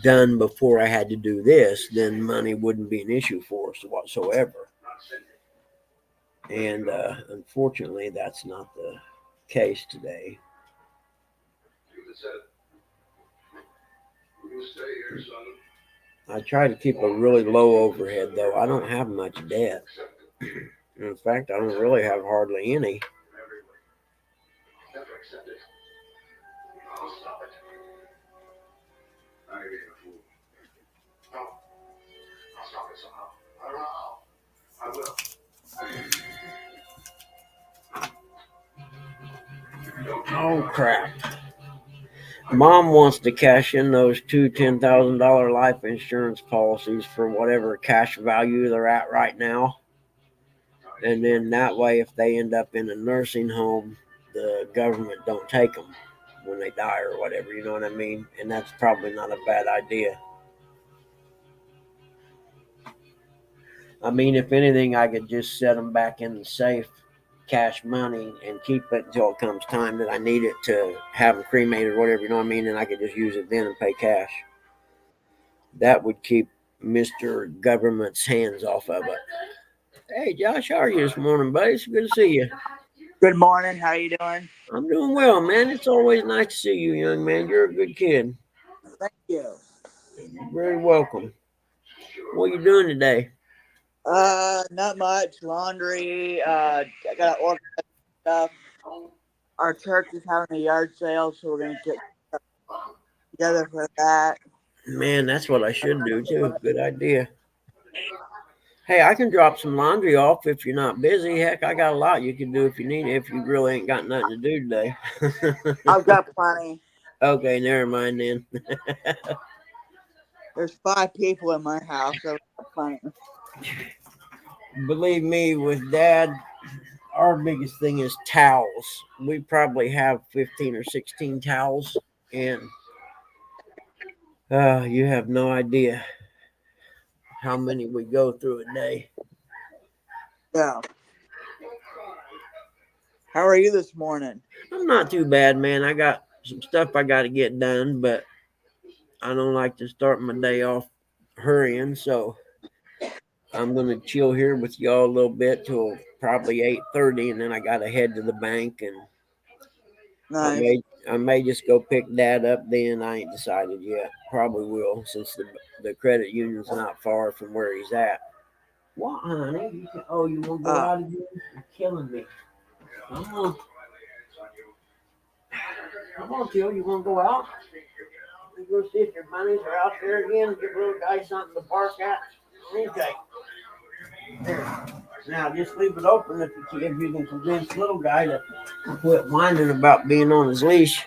S1: done before I had to do this, then money wouldn't be an issue for us whatsoever. And unfortunately, that's not the case today. I try to keep a really low overhead, though. I don't have much debt. In fact, I don't really have hardly any. Oh crap. Mom wants to cash in those two $10,000 life insurance policies for whatever cash value they're at right now. And then that way, if they end up in a nursing home, the government don't take them when they die or whatever. You know what I mean? And that's probably not a bad idea. I mean, if anything, I could just set them back in the safe, cash money, and keep it until it comes time that I need it to have them cremated or whatever. You know what I mean? And I could just use it then and pay cash. That would keep Mr. Government's hands off of it. Hey, Josh, how are you this morning, buddy? It's good to see you.
S6: Good morning. How you doing?
S1: I'm doing well, man. It's always nice to see you, young man. You're a good kid.
S6: Thank you.
S1: You're very welcome. What are you doing today?
S6: Not much. Laundry. I gotta organize stuff. Our church is having a yard sale, so we're gonna get together for that.
S1: Man, that's what I should do too. Good idea. Hey, I can drop some laundry off if you're not busy. Heck, I got a lot you can do if you need it, if you really ain't got nothing to do today.
S6: I've got plenty.
S1: Okay, never mind then.
S6: There's 5 people in my house, so I've got plenty.
S1: Believe me, with Dad, our biggest thing is towels. We probably have 15 or 16 towels, and you have no idea how many we go through a day.
S6: Yeah. How are you this morning?
S1: I'm not too bad, man. I got some stuff I got to get done, but I don't like to start my day off hurrying, so I'm going to chill here with y'all a little bit till probably 8:30, and then I got to head to the bank, and
S6: Nice.
S1: I may just go pick Dad up then. I ain't decided yet. Probably will, since the credit union's not far from where he's at. What, honey? You want to go out again? You're killing me. Come on. Come on, Jill. You want to go out? You go see if your bunnies are out there again. Give little guy something to bark at. Okay. There. Now just leave it open if you can convince little guy to quit whining about being on his leash.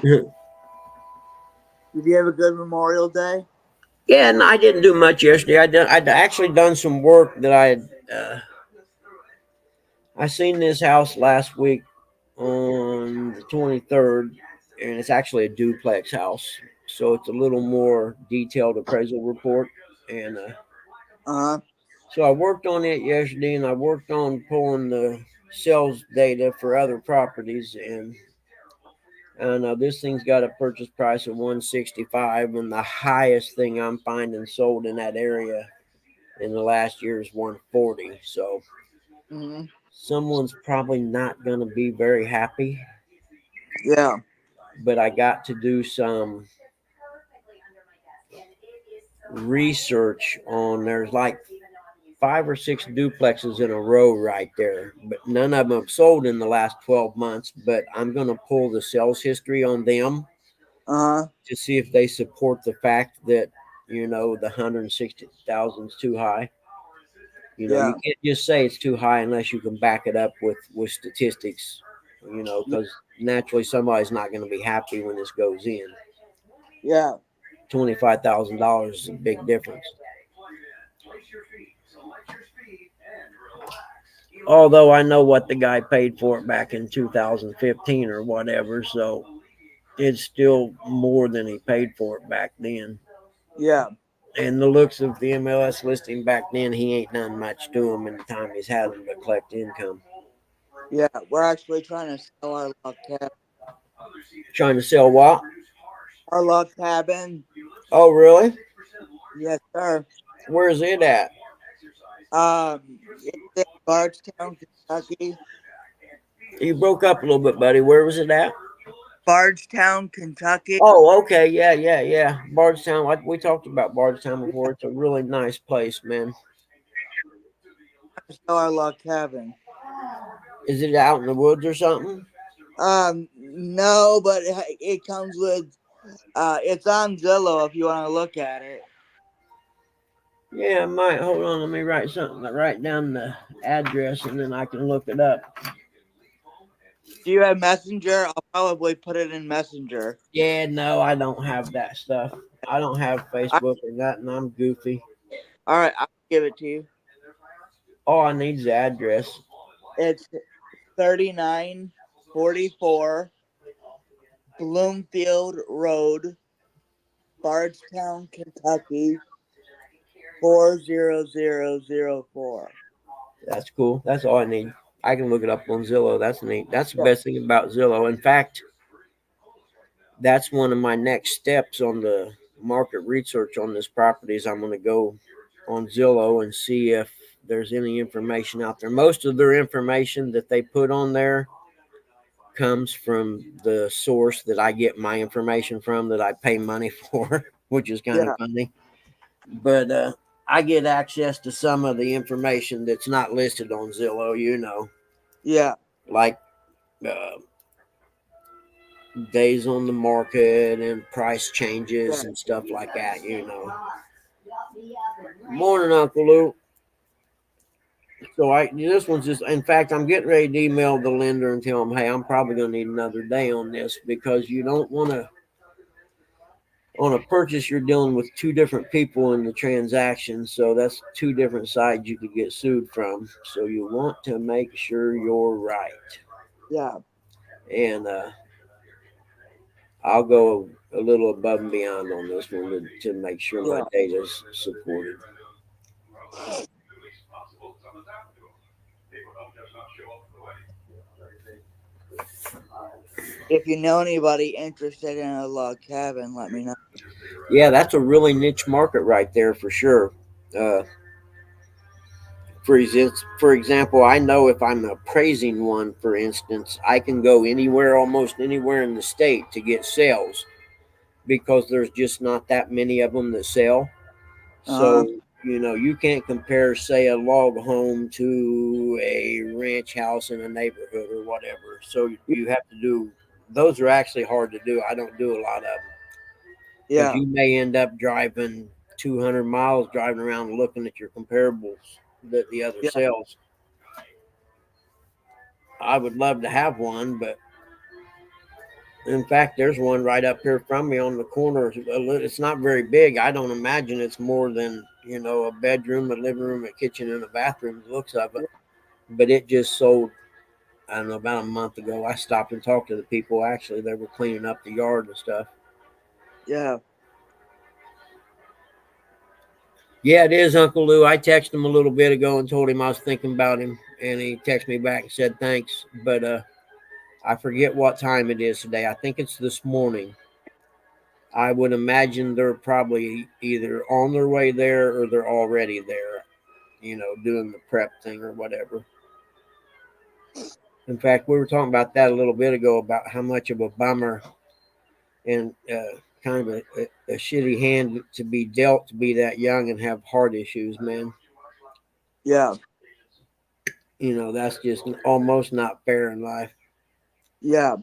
S6: Did you have a good Memorial Day?
S1: Yeah, and I didn't do much yesterday. I'd actually done some work that I seen this house last week on the 23rd, and it's actually a duplex house, so it's a little more detailed appraisal report. And so I worked on it yesterday, and I worked on pulling the sales data for other properties, and this thing's got a purchase price of $165, and the highest thing I'm finding sold in that area in the last year is $140. So someone's probably not going to be very happy.
S6: Yeah.
S1: But I got to do some research on, there's like 5 or 6 duplexes in a row right there, but none of them have sold in the last 12 months. But I'm going to pull the sales history on them to see if they support the fact that, the 160,000 is too high. You can't just say it's too high unless you can back it up with statistics, because naturally somebody's not going to be happy when this goes in.
S6: Yeah.
S1: $25,000 is a big difference. Although I know what the guy paid for it back in 2015 or whatever, so it's still more than he paid for it back then.
S6: Yeah.
S1: And the looks of the MLS listing back then, he ain't done much to him in the time he's had him to collect income.
S6: Yeah, we're actually trying to sell our log cabin.
S1: Trying to sell what?
S6: Our log cabin.
S1: Oh, really?
S6: Yes, sir.
S1: Where's it at?
S6: It's in Bardstown, Kentucky.
S1: You broke up a little bit, buddy. Where was it at?
S6: Bardstown, Kentucky.
S1: Oh, okay. Yeah. Bardstown. Like we talked about Bardstown before. It's a really nice place, man.
S6: Sell our log cabin.
S1: Is it out in the woods or something?
S6: No, but it comes with. It's on Zillow if you want to look at it.
S1: Yeah, I might. Hold on. Let me write something. Write down the address and then I can look it up.
S6: Do you have Messenger? I'll probably put it in Messenger.
S1: Yeah, no, I don't have that stuff. I don't have
S6: I,
S1: Facebook or nothing. I'm goofy.
S6: all right, I'll give it to you.
S1: All I need is the address.
S6: It's 3944 Bloomfield Road, Bardstown, Kentucky 40004.
S1: That's cool. That's all I need. I can look it up on Zillow. That's neat. That's the
S6: Yeah.
S1: best thing about Zillow. In fact, that's one of my next steps on the market research on this property is I'm going to go on Zillow and see if there's any information out there. Most of their information that they put on there comes from the source that I get my information from that I pay money for, which is kind
S6: Yeah.
S1: of funny. But I get access to some of the information that's not listed on Zillow,
S6: Yeah.
S1: like uh, days on the market and price changes
S6: Yeah.
S1: and stuff like that. Morning, Uncle Lou. So this one's just. In fact, I'm getting ready to email the lender and tell them, hey, I'm probably going to need another day on this because you don't want to. On a purchase, you're dealing with two different people in the transaction, so that's two different sides you could get sued from. So you want to make sure you're right.
S6: Yeah.
S1: And I'll go a little above and beyond on this one to make sure my
S6: Yeah.
S1: data is supported.
S6: If you know anybody interested in a log cabin, let me know.
S1: Yeah, that's a really niche market right there for sure. Uh, for example, I know if I'm appraising one, for instance, I can go anywhere, almost anywhere in the state to get sales because there's just not that many of them that sell.
S6: Uh-huh.
S1: So, you can't compare, say, a log home to a ranch house in a neighborhood or whatever. So you have to do, those are actually hard to do. I don't do a lot of them because
S6: Yeah.
S1: you may end up driving 200 miles driving around looking at your comparables that the other
S6: Yeah.
S1: sells. I would love to have one, but in fact, there's one right up here from me on the corner. It's not very big. I don't imagine it's more than, a bedroom, a living room, a kitchen, and a bathroom, the looks of it. But it just sold, I don't know, about a month ago. I stopped and talked to the people. Actually, they were cleaning up the yard and stuff.
S6: Yeah.
S1: Yeah, it is, Uncle Lou. I texted him a little bit ago and told him I was thinking about him. And he texted me back and said thanks. But I forget what time it is today. I think it's this morning. I would imagine they're probably either on their way there or they're already there, doing the prep thing or whatever. In fact, we were talking about that a little bit ago about how much of a bummer and kind of a shitty hand to be dealt to be that young and have heart issues, man.
S6: Yeah.
S1: That's just almost not fair in life.
S6: Yeah.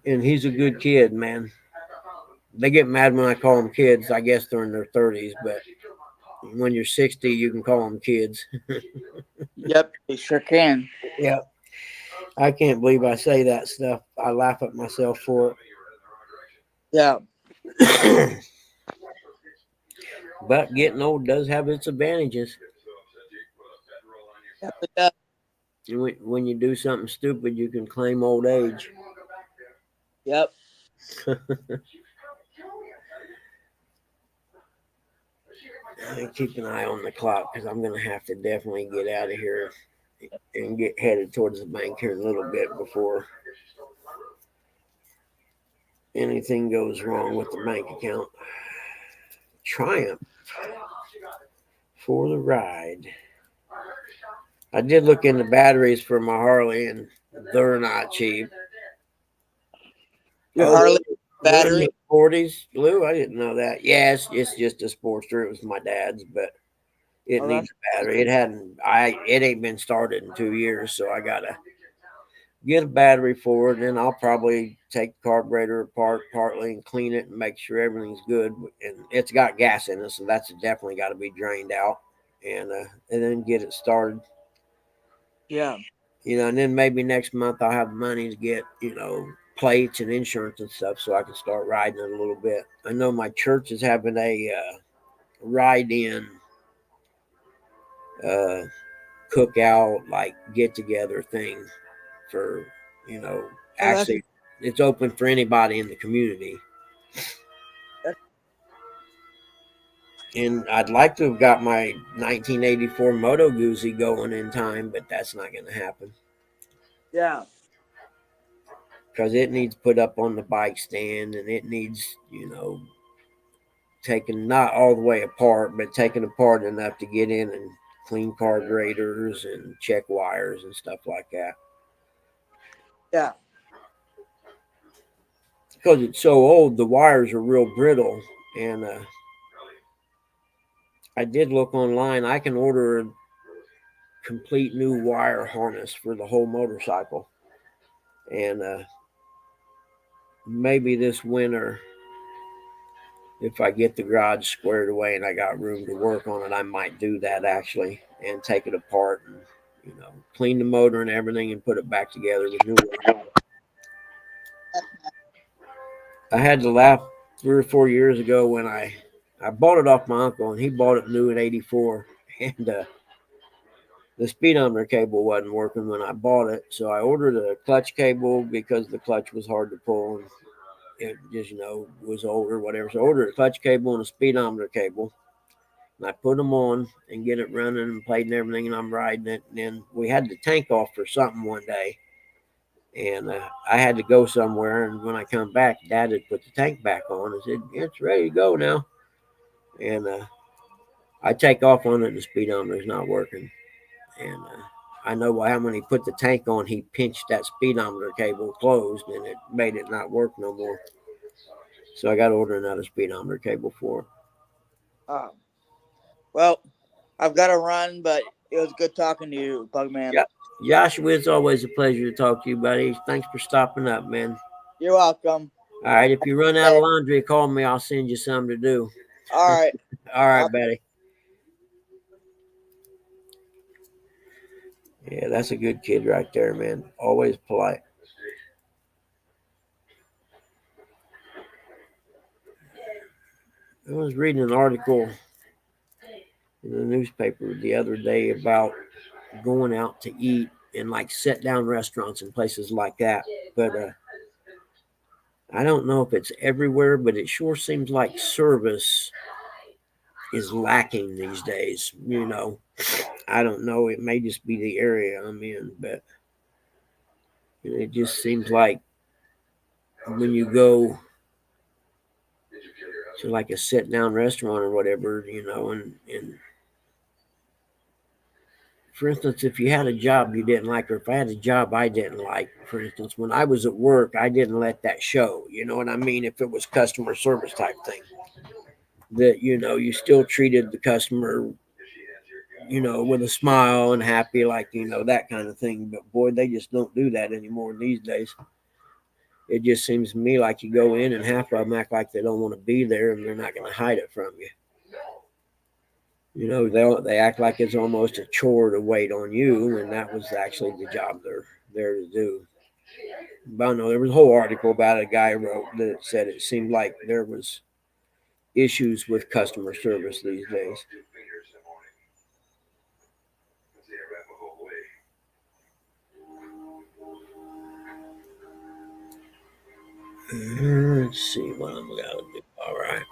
S1: And he's a good kid, man. They get mad when I call them kids. I guess they're in their 30s, but when you're 60, you can call them kids.
S6: Yep. You sure can.
S1: Yeah. I can't believe I say that stuff. I laugh at myself for
S6: Yeah.
S1: it. But getting old does have its advantages.
S6: Yep, it does.
S1: When you do something stupid, you can claim old age.
S6: Yep.
S1: Keep an eye on the clock because I'm going to have to definitely get out of here and get headed towards the bank here in a little bit before anything goes wrong with the bank account. Triumph for the ride. I did look into batteries for my Harley, and they're not cheap.
S6: Your Harley
S1: they're in
S6: battery?
S1: the 40s, Lou. I didn't know that. Yeah, it's just a Sportster. It was my dad's, but it
S6: Oh,
S1: needs a battery. It ain't been started in 2 years, so I gotta get a battery for it, and then I'll probably take the carburetor apart partly and clean it and make sure everything's good. And it's got gas in it, so that's definitely got to be drained out, and then get it started.
S6: Yeah.
S1: And then maybe next month I'll have money to get plates and insurance and stuff, so I can start riding it a little bit. I know my church is having a ride in uh, cookout, like get together thing for you know
S6: Oh, that's
S1: actually it's open for anybody in the community.
S6: that's
S1: And I'd like to have got my 1984 Moto Guzzi going in time, but that's not going to happen
S6: yeah.
S1: because it needs put up on the bike stand, and it needs taken not all the way apart, but taken apart enough to get in and clean carburetors and check wires and stuff like that.
S6: Yeah.
S1: Because it's so old, the wires are real brittle, and I did look online. I can order a complete new wire harness for the whole motorcycle, and maybe this winter, if I get the garage squared away and I got room to work on it, I might do that actually and take it apart and clean the motor and everything and put it back together with new wire. I had to laugh 3 or 4 years ago when I bought it off my uncle, and he bought it new in '84, and the speedometer cable wasn't working when I bought it, so I ordered a clutch cable because the clutch was hard to pull and it just was old or whatever. So I ordered a clutch cable and a speedometer cable, and I put them on and get it running and played and everything, and I'm riding it. And then we had the tank off for something one day, and I had to go somewhere. And when I come back, Dad had put the tank back on and said, "It's ready to go now." And I take off on it, and the speedometer is not working. And I know how when he put the tank on, he pinched that speedometer cable closed, and it made it not work no more. So I got to order another speedometer cable for it.
S6: Um, well, I've got to run, but it was good talking to you, Bugman.
S1: Yeah. Joshua, it's always a pleasure to talk to you, buddy. Thanks for stopping up, man.
S6: You're welcome.
S1: All right, if you run out of laundry, call me. I'll send you some to do.
S6: All right.
S1: All right, buddy. Yeah, that's a good kid right there, man. Always polite. I was reading an article in the newspaper the other day about going out to eat in like sit down restaurants and places like that. But I don't know if it's everywhere, but it sure seems like service is lacking these days. I don't know. It may just be the area I'm in, but it just seems like when you go to like a sit down restaurant or whatever, and for instance, if you had a job you didn't like, or if I had a job I didn't like, for instance, when I was at work, I didn't let that show. You know what I mean? If it was customer service type thing, that, you still treated the customer, with a smile and happy, like, that kind of thing. But boy, they just don't do that anymore these days. It just seems to me like you go in and half of them act like they don't want to be there and they're not going to hide it from you. They act like it's almost a chore to wait on you, and that was actually the job they're there to do. But I know there was a whole article about a guy wrote that said it seemed like there was issues with customer service these days. Let's see what I'm gonna do. All right.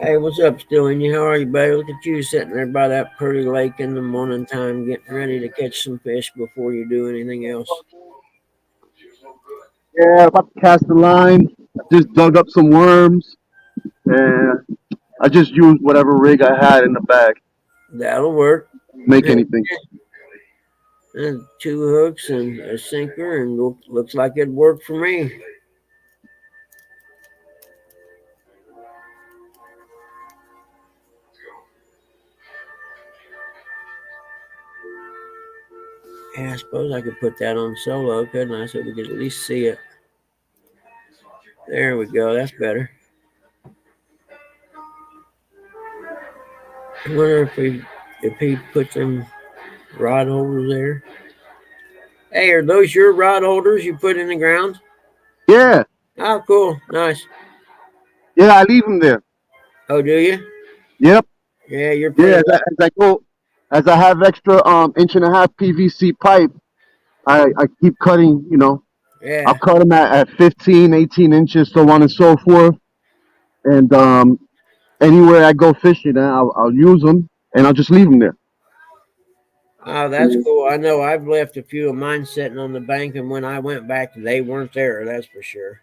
S1: Hey, what's up, Stilling? How are you, buddy? Look at you sitting there by that pretty lake in the morning time, getting ready to catch some fish before you do anything else.
S7: Yeah, about to cast the line. I just dug up some worms, and I just used whatever rig I had in the bag.
S1: That'll work.
S7: Make anything.
S1: And 2 hooks and a sinker, and looks like it'd work for me. Yeah, I suppose I could put that on solo, couldn't I? So we could at least see it. There we go. That's better. I wonder if he put them rod holders there. Hey, are those your rod holders you put in the ground?
S7: Yeah,
S1: Oh, cool. Nice.
S7: yeah, I leave them there.
S1: Oh, do you?
S7: Yep.
S1: Yeah, you're
S7: Yeah,
S1: pretty lucky.
S7: as I have extra 1.5 inch PVC pipe, I keep cutting. I'll
S1: Yeah.
S7: cut them at 15, 18 inches, so on and so forth. And anywhere I go fishing, I'll use them, and I'll just leave them there.
S1: Oh, that's cool. I know I've left a few of mine sitting on the bank, and when I went back, they weren't there. That's for sure.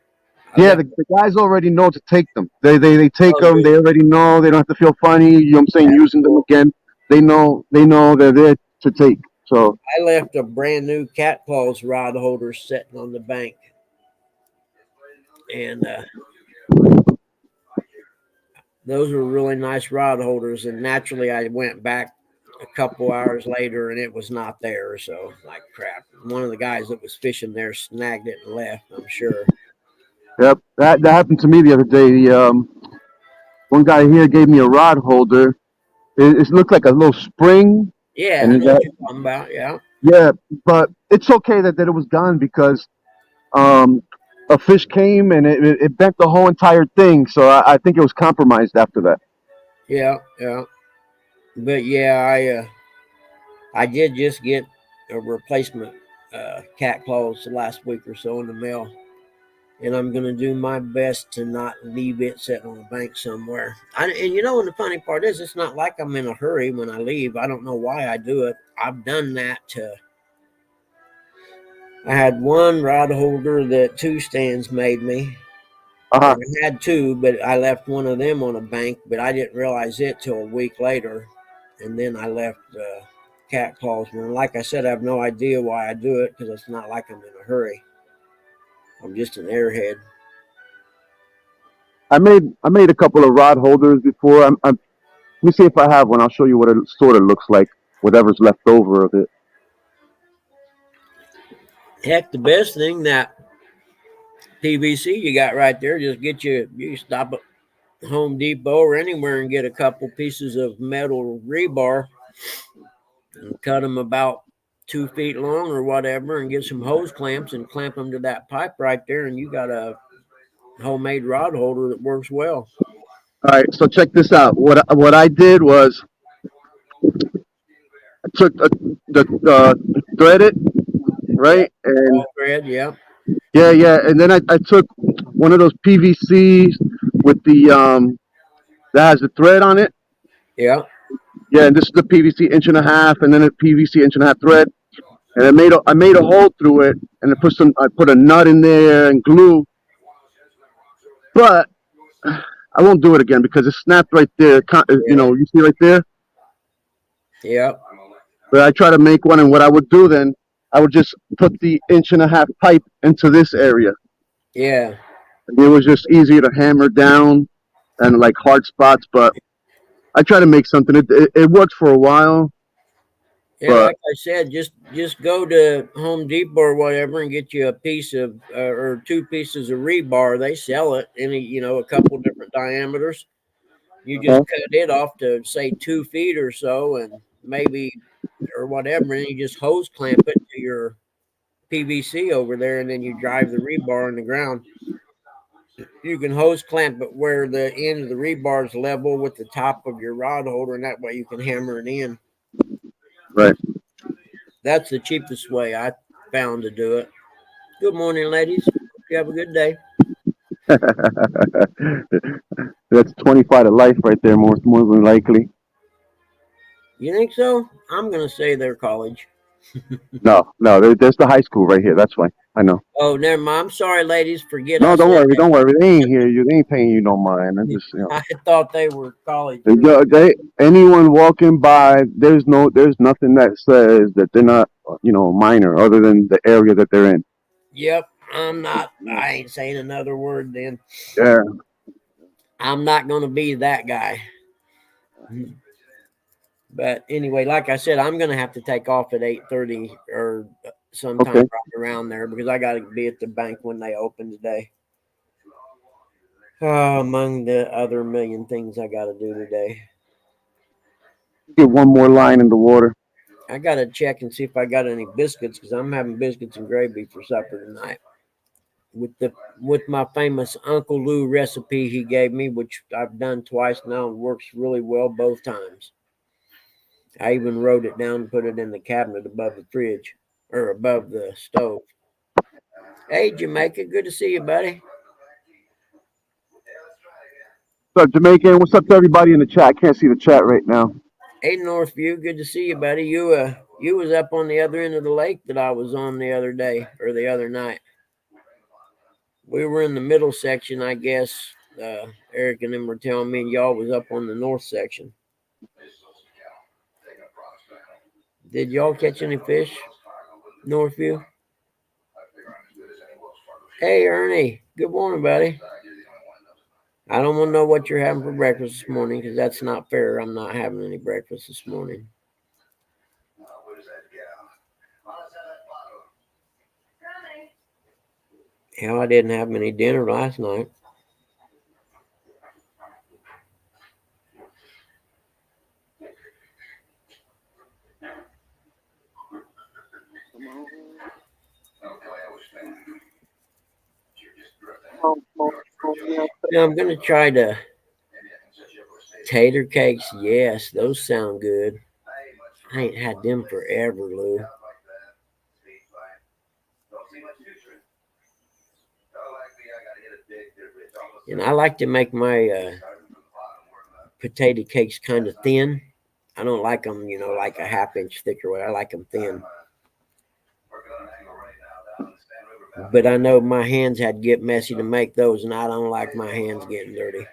S1: I
S7: Yeah,
S1: left.
S7: the guys already know to take them. They take
S1: Oh,
S7: them. They
S1: dude,
S7: already know. They don't have to feel funny. You know what I'm saying?
S1: that's
S7: Using them
S1: cool.
S7: again. They know they're there to take. So
S1: I left a brand new cat claws rod holder sitting on the bank, and those were really nice rod holders. And naturally, I went back a couple hours later, and it was not there. So, like crap. One of the guys that was fishing there snagged it and left. I'm sure.
S7: yep, that happened to me the other day. One guy here gave me a rod holder. It looked like a little spring,
S1: Yeah,
S7: and
S1: I
S7: it
S1: know what
S7: got
S1: you're talking about. Yeah.
S7: yeah, but it's okay that it was gone because um, a fish came and it bent the whole entire thing. So I think it was compromised after that.
S1: Yeah, yeah. But yeah, I did just get a replacement cat claws last week or so in the mail, and I'm gonna do my best to not leave it sitting on a bank somewhere. And and the funny part is, it's not like I'm in a hurry when I leave. I don't know why I do it. I've done that to. I had one rod holder that Two Stands made me,
S7: Uh huh.
S1: and I had two, but I left one of them on a bank, but I didn't realize it till a week later, and then I left cat claws. And like I said, I have no idea why I do it because it's not like I'm in a hurry. I'm just an airhead.
S7: I made a couple of rod holders before. Let me see if I have one. I'll show you what it sort of looks like. Whatever's left over of it.
S1: Heck, the best thing that PVC you got right there, just you stop at Home Depot or anywhere and get a couple pieces of metal rebar and cut them about 2 feet long or whatever and get some hose clamps and clamp them to that pipe right there, and you got a homemade rod holder that works well.
S7: All right. So check this out. What I did was I took the thread it
S1: Yep.
S7: right and
S1: All thread, yeah.
S7: yeah, and then I took one of those PVCs with the that has the thread on it.
S1: Yeah.
S7: Yeah, and this is the PVC 1.5 inch, and then a PVC 1.5 inch thread, and I made a hole through it, and I put a nut in there and glue, but I won't do it again because it snapped right there.
S1: Yeah.
S7: You see right there.
S1: Yeah.
S7: But I try to make one, and what I would do then, I would just put the 1.5 inch pipe into this area.
S1: Yeah.
S7: It was just easier to hammer down and like hard spots, but I try to make something. It worked for a while,
S1: Yeah,
S7: but
S1: like I said, just go to Home Depot or whatever and get you a piece of or two pieces of rebar. They sell it a couple different diameters. You just
S7: uh,
S1: cut it off to say 2 feet or so, and maybe or whatever, and you just hose clamp it to your PVC over there, and then you drive the rebar in the ground. You can hose clamp it where the end of the rebar is level with the top of your rod holder, and that way you can hammer it in.
S7: right.
S1: That's the cheapest way I found to do it. Good morning, ladies. Hope you have a good day.
S7: That's 25 to life right there, more than likely.
S1: You think so? I'm gonna say they're college.
S7: No, there's the high school right here. That's why I know.
S1: Oh, never mind. I'm sorry, ladies. Forget I
S7: No, don't
S1: said
S7: worry,
S1: that.
S7: don't worry. They ain't here. They ain't paying you no mind. I just,
S1: I thought they were college.
S7: anyone walking by, there's nothing that says that they're not, minor, other than the area that they're in.
S1: Yep. I'm not. I ain't saying another word then.
S7: Yeah.
S1: I'm not gonna be that guy. But anyway, like I said, I'm gonna have to take off at 8:30 or sometime
S7: Okay.
S1: right around there because I got to be at the bank when they open today. Among the other million things I got to do today,
S7: Get one more line in the water.
S1: I got to check and see if I got any biscuits because I'm having biscuits and gravy for supper tonight with my famous Uncle Lou recipe he gave me, which I've done twice now and works really well both times. I even wrote it down and put it in the cabinet above the fridge or above the stove. Hey, Jamaica, good to see you, buddy.
S7: What's up, Jamaican? What's up to everybody in the chat? I can't see the chat right now.
S1: Hey, Northview, good to see you, buddy. You was up on the other end of the lake that I was on the other day or the other night. We were in the middle section, I guess. Eric and them were telling me y'all was up on the north section. Did y'all catch any fish, Northview? Hey, Ernie. Good morning, buddy. I don't want to know what you're having for breakfast this morning because that's not fair. I'm not having any breakfast this morning. Hell, I didn't have any dinner last night. Yeah, I'm going to try the tater cakes. Yes, those sound good. I ain't had them forever, Lou. And I like to make my potato cakes kind of thin. I don't like them, like a half-inch thick or what. I like them thin. But I know my hands had to get messy to make those, and I don't like my hands getting dirty.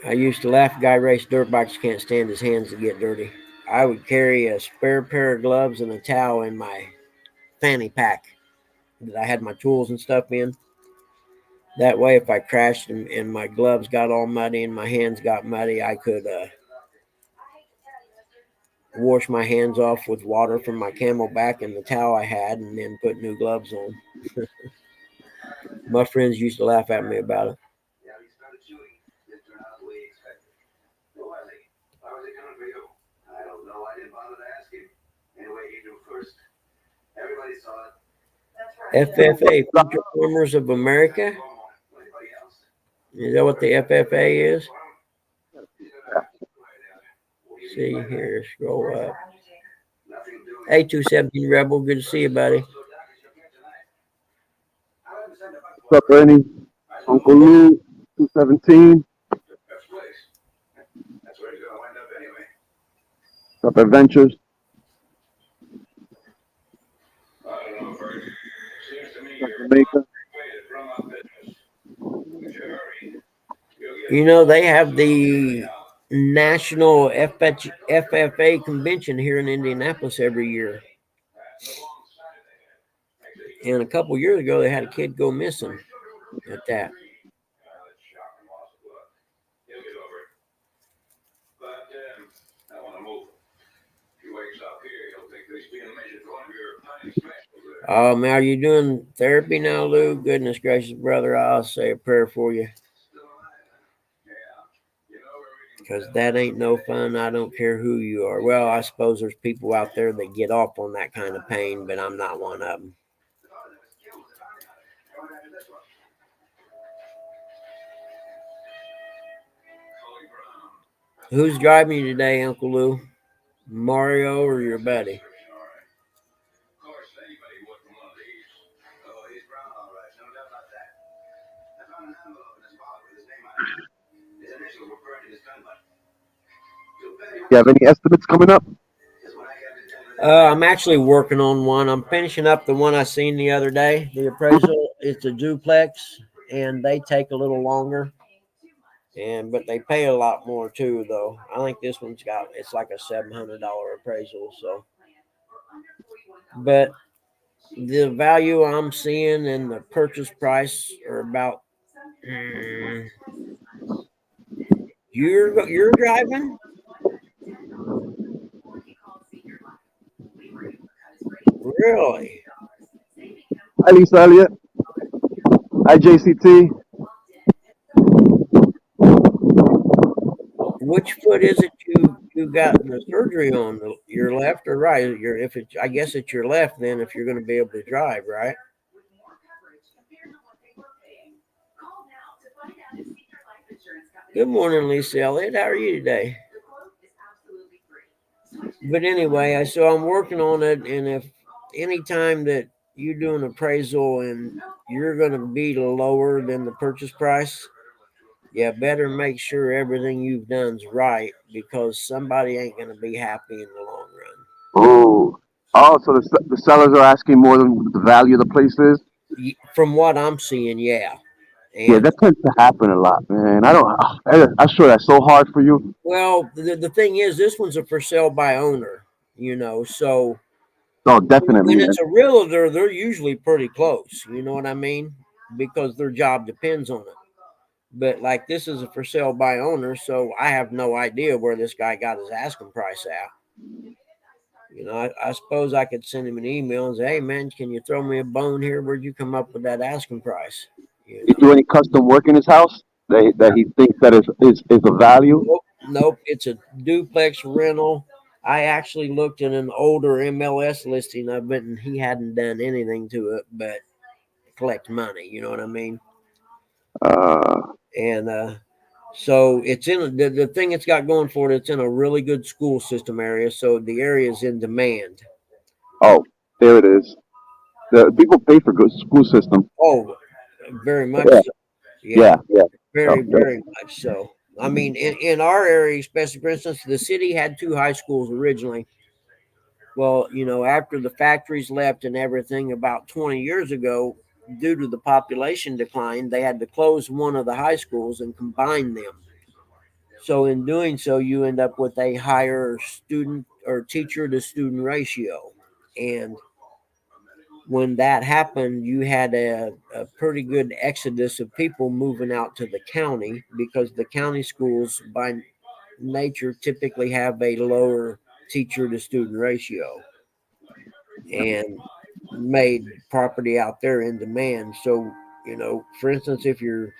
S1: I used to laugh. A guy raced dirt bikes can't stand his hands to get dirty. I would carry a spare pair of gloves and a towel in my fanny pack that I had my tools and stuff in. That way, if I crashed and my gloves got all muddy and my hands got muddy, I could wash my hands off with water from my Camelback and the towel I had, and then put new gloves on. My friends used to laugh at me about it. FFA, Future Farmers of America. Is that what the FFA is? See here, scroll up. Hey, 217 Rebel, good to see you, buddy.
S7: What's up, Ernie? Uncle Lou, 217. What's up, Adventures? Jamaica.
S1: They have the National FFA convention here in Indianapolis every year. And a couple years ago, they had a kid go missing at that. Oh, man, are you doing therapy now, Lou? Goodness gracious, brother, I'll say a prayer for you. Because that ain't no fun. I don't care who you are. Well, I suppose there's people out there that get off on that kind of pain, but I'm not one of them. Who's driving you today, Uncle Lou? Mario or your buddy?
S7: You have any estimates coming up?
S1: I'm actually working on one. I'm finishing up the one I seen the other day. The appraisal, it's a duplex, and they take a little longer. But they pay a lot more too, though. I think this one's it's like a $700 appraisal. So, but the value I'm seeing and the purchase price are about You're driving? Really?
S7: Hi, Lisa Elliott. Hi, JCT.
S1: Which foot is it you got the surgery on? Your left or right? Your if it's I guess it's your left then if you're going to be able to drive, right? Good morning, Lisa Elliott. How are you today? But anyway, so I'm working on it, and if any time that you do an appraisal and you're going to be lower than the purchase price, you better make sure everything you've done's right because somebody ain't going to be happy in the long run.
S7: Oh, so the sellers are asking more than the value of the place is?
S1: From what I'm seeing, yeah.
S7: Yeah,
S1: And
S7: that tends to happen a lot, man. I'm sure that's so hard for you.
S1: well, the thing is, this one's a for sale by owner, so
S7: Oh, definitely,
S1: when
S7: man.
S1: it's a realtor, they're usually pretty close. You know what I mean? Because their job depends on it. But like this is a for sale by owner, so I have no idea where this guy got his asking price at. I suppose I could send him an email and say, "Hey, man, can you throw me a bone here? Where'd you come up with that asking price?"
S7: You do any custom work in his house that he thinks that is of value?
S1: Nope. It's a duplex rental. I actually looked at an older MLS listing of it, and he hadn't done anything to it but collect money. You know what I mean?
S7: Uh,
S1: And so it's in the thing it's got going for it. It's in a really good school system area, so the area is in demand.
S7: oh, there it is. The people pay for good school system.
S1: Oh, very much
S7: Yeah,
S1: so. Yeah,
S7: yeah.
S1: very,
S7: Okay.
S1: very much so. I mean, in our area, especially for instance, the city had two high schools originally. Well, after the factories left and everything about 20 years ago, due to the population decline, they had to close one of the high schools and combine them. So in doing so, you end up with a higher student or teacher to student ratio. And when that happened, you had a pretty good exodus of people moving out to the county because the county schools by nature typically have a lower teacher to student ratio and made property out there in demand. So, for instance, if you're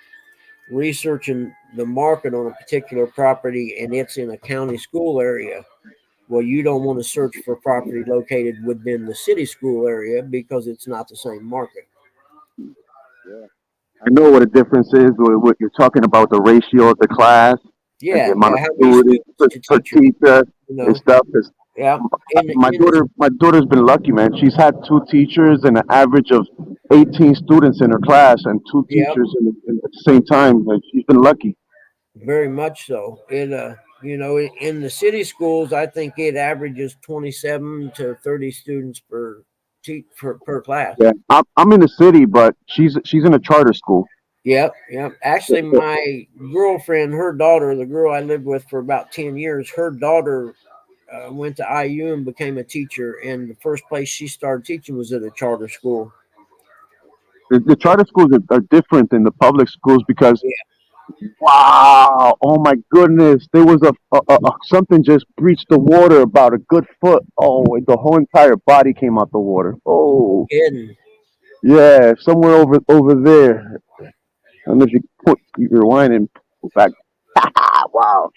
S1: researching the market on a particular property and it's in a county school area, well, you don't want to search for property located within the city school area because it's not the same market.
S7: I know what the difference is with what you're talking about, the ratio of the class and the
S1: Yeah,
S7: amount
S1: yeah.
S7: of
S1: How many
S7: students
S1: students
S7: per,
S1: to
S7: per
S1: teacher?
S7: teacher
S1: You
S7: and
S1: know,
S7: stuff. 'Cause
S1: yeah.
S7: my
S1: In the,
S7: daughter's been lucky, man. She's had two teachers and an average of 18 students in her class and two
S1: yeah,
S7: teachers at the same time. Like, she's been lucky.
S1: very much so. In the city schools, I think it averages 27 to 30 students per class.
S7: Yeah, I'm in the city, but she's in a charter school.
S1: Yep, yep. Actually, my girlfriend, her daughter, the girl I lived with for about 10 years, her daughter went to IU and became a teacher. And the first place she started teaching was at a charter school.
S7: The charter schools are different than the public schools because
S1: Yeah,
S7: wow, oh my goodness, there was something just breached the water about a good foot. Oh, and the whole entire body came out the water. Oh,
S1: kidding.
S7: yeah, somewhere over there. I don't know if you rewind and go back. Wow.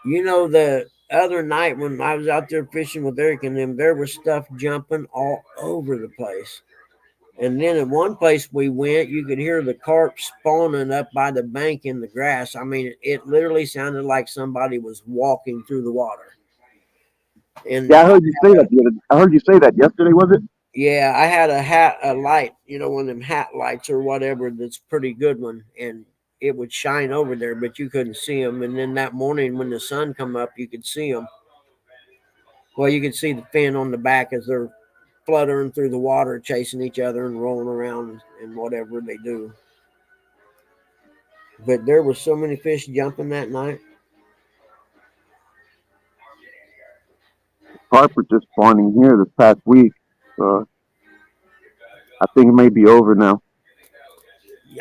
S1: The other night when I was out there fishing with Eric and them, there was stuff jumping all over the place. And then in one place we went, you could hear the carp spawning up by the bank in the grass. I mean, it literally sounded like somebody was walking through the water. And
S7: Yeah, I heard you say that. I heard you say that yesterday. Was it?
S1: yeah, I had a light, one of them hat lights or whatever that's a pretty good one. And it would shine over there, but you couldn't see them. And then that morning when the sun come up, you could see them. Well, you could see the fin on the back as they're fluttering through the water, chasing each other and rolling around and whatever they do. But there were so many fish jumping that night.
S7: Carp were just spawning here this past week. So I think it may be over now.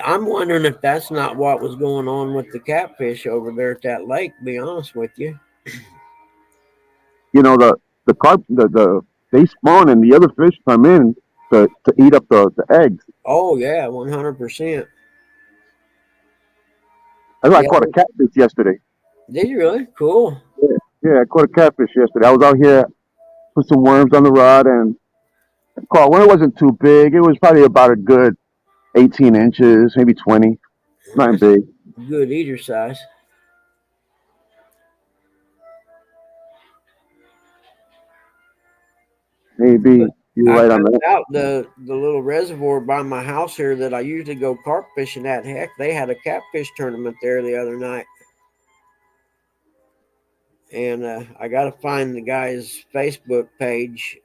S1: I'm wondering if that's not what was going on with the catfish over there at that lake. To be honest with you.
S7: You know, the carp the they spawn and the other fish come in to eat up the eggs.
S1: Oh yeah, 100%.
S7: I know I
S1: Yeah.
S7: caught a catfish yesterday.
S1: Did you really? Cool.
S7: Yeah, yeah, I caught a catfish yesterday. I was out here put some worms on the rod and I caught one. It wasn't too big. It was probably about a good 18 inches, maybe 20. Not
S1: That's
S7: big.
S1: good eater size.
S7: Maybe
S1: But
S7: you're
S1: I
S7: right on
S1: found
S7: that.
S1: out the little reservoir by my house here that I usually go carp fishing at. Heck, they had a catfish tournament there the other night, and I got to find the guy's Facebook page.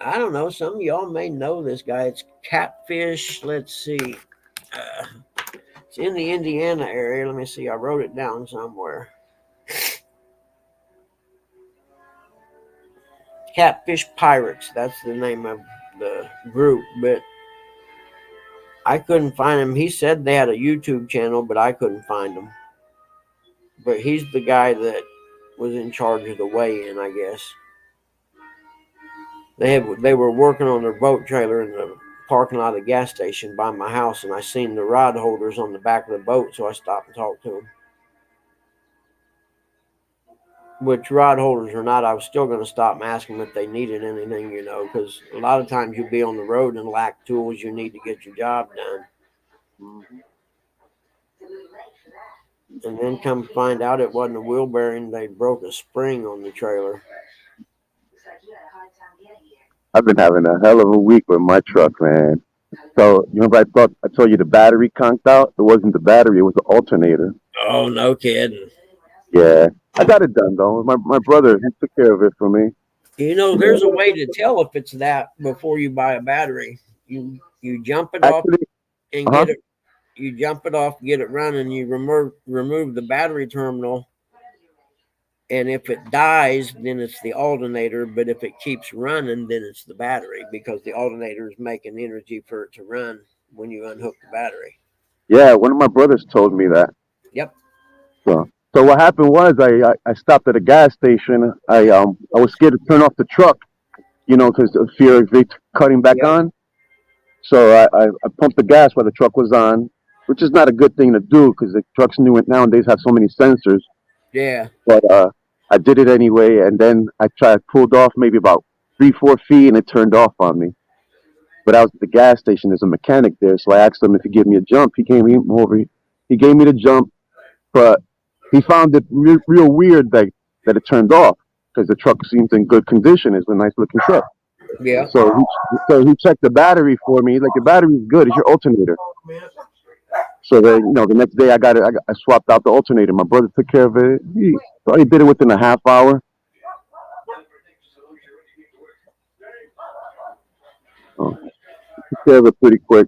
S1: I don't know. Some of y'all may know this guy. It's Catfish. Let's see. Uh, it's in the Indiana area. Let me see. I wrote it down somewhere. Catfish Pirates. That's the name of the group, but I couldn't find him. He said they had a YouTube channel, but I couldn't find him. But he's the guy that was in charge of the weigh-in, I guess. They were working on their boat trailer in the parking lot of the gas station by my house, and I seen the rod holders on the back of the boat, so I stopped and talked to them. Which rod holders or not, I was still going to stop and ask them if they needed anything, because a lot of times you'll be on the road and lack tools you need to get your job done. And then come find out it wasn't a wheel bearing, they broke a spring on the trailer.
S7: I've been having a hell of a week with my truck, man. So you remember I told you the battery conked out? It wasn't the battery, it was the alternator.
S1: Oh, no kidding.
S7: Yeah. I got it done though. My brother, he took care of it for me.
S1: There's a way to tell if it's that before you buy a battery. You jump it off
S7: Actually,
S1: and
S7: uh-huh.
S1: get it. You jump it off, get it running. You remove the battery terminal, and if it dies, then it's the alternator. But if it keeps running, then it's the battery because the alternator is making energy for it to run when you unhook the battery.
S7: Yeah, one of my brothers told me that.
S1: Yep.
S7: So what happened was I stopped at a gas station. I was scared to turn off the truck, because of fear of it cutting back
S1: Yep.
S7: on. So I pumped the gas while the truck was on, which is not a good thing to do because the trucks nowadays have so many sensors.
S1: Yeah.
S7: But I did it anyway, and then I pulled off maybe about 3-4 feet, and it turned off on me. But I was at the gas station. There's a mechanic there, so I asked him if he'd give me a jump. He came over. He gave me the jump, but he found it real weird that it turned off because the truck seems in good condition. It's a nice looking truck.
S1: Yeah.
S7: So he checked the battery for me. Like, the battery's good. It's your alternator. So then, the next day I swapped out the alternator. My brother took care of it. He probably did it within a half hour. Oh, he took care of it pretty quick.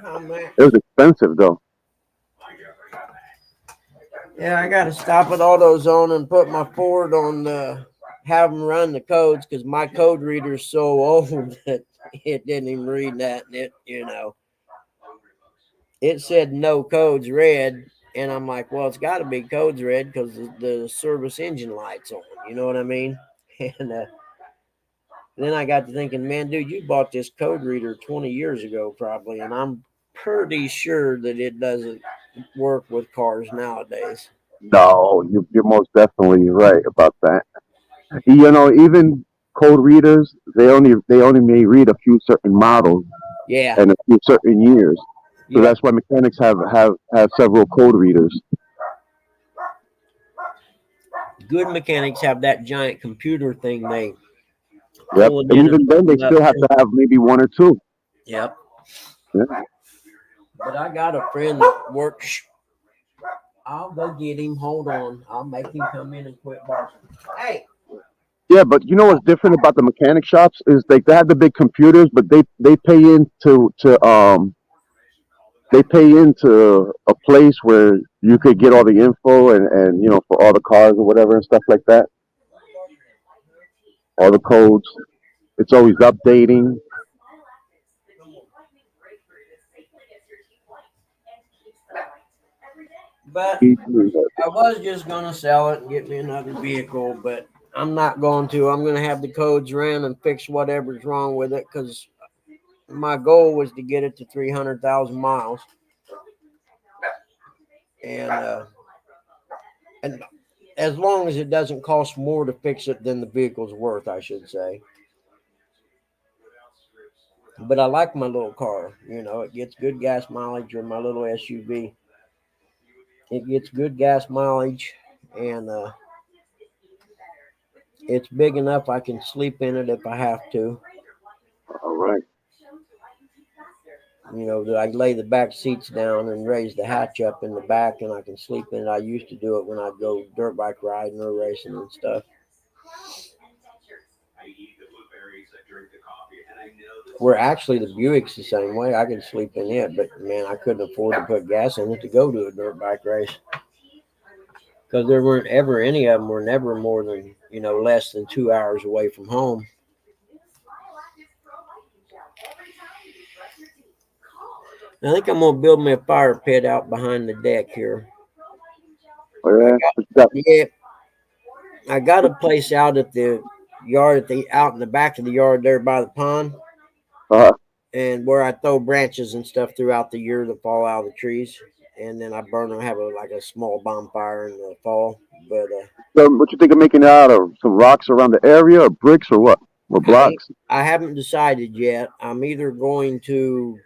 S1: Oh man.
S7: It was expensive though.
S1: Yeah, I got to stop at AutoZone and put my Ford on have them run the codes because my code reader's so old that it didn't even read that. And it said no codes read. And I'm like, well, it's got to be codes read because the service engine light's on. You know what I mean? And then I got to thinking, man, dude, you bought this code reader 20 years ago probably. And I'm pretty sure that it doesn't work with cars nowadays.
S7: No, you're most definitely right about that. Even code readers, they only may read a few certain models
S1: Yeah.
S7: and a few certain years. So
S1: Yep.
S7: that's why mechanics have several code readers.
S1: Good mechanics have that giant computer thing they
S7: Yep.
S1: pull it
S7: And
S1: in
S7: even
S1: and
S7: then, they
S1: open up.
S7: still have to have maybe one or two.
S1: Yep.
S7: Yeah.
S1: But I got a friend that works. I'll go get him. Hold on. I'll make him come in and quit barking. Hey.
S7: Yeah, but you know what's different about the mechanic shops is they have the big computers, but they pay into a place where you could get all the info and for all the cars or whatever and stuff like that. All the codes. It's always updating.
S1: But
S7: Me too.
S1: I was just gonna sell it and get me another vehicle, but I'm not going to. I'm gonna have the codes ran and fix whatever's wrong with it because my goal was to get it to 300,000 miles, and and as long as it doesn't cost more to fix it than the vehicle's worth, I should say. But I like my little car. You know, it gets good gas mileage with my little SUV. It gets good gas mileage, and it's big enough I can sleep in it if I have to.
S7: All right.
S1: You know, that I lay the back seats down and raise the hatch up in the back, and I can sleep in it. I used to do it when I'd go dirt bike riding or racing and stuff. Where actually the Buick's the same way. I could sleep in it, but man, I couldn't afford to put gas in it to go to a dirt bike race because there weren't ever any of them were never more than less than 2 hours away from home. I think I'm gonna build me a fire pit out behind the deck here.
S7: Oh, yeah. What's that?
S1: Yeah, I got a place out at the yard out in the back of the yard there by the pond, and where I throw branches and stuff throughout the year that fall out of the trees, and then I burn them. Have a small bonfire in the fall. But
S7: So what you think of making it out of? Some rocks around the area, or bricks, or what? Or blocks?
S1: I haven't decided yet. I'm either going to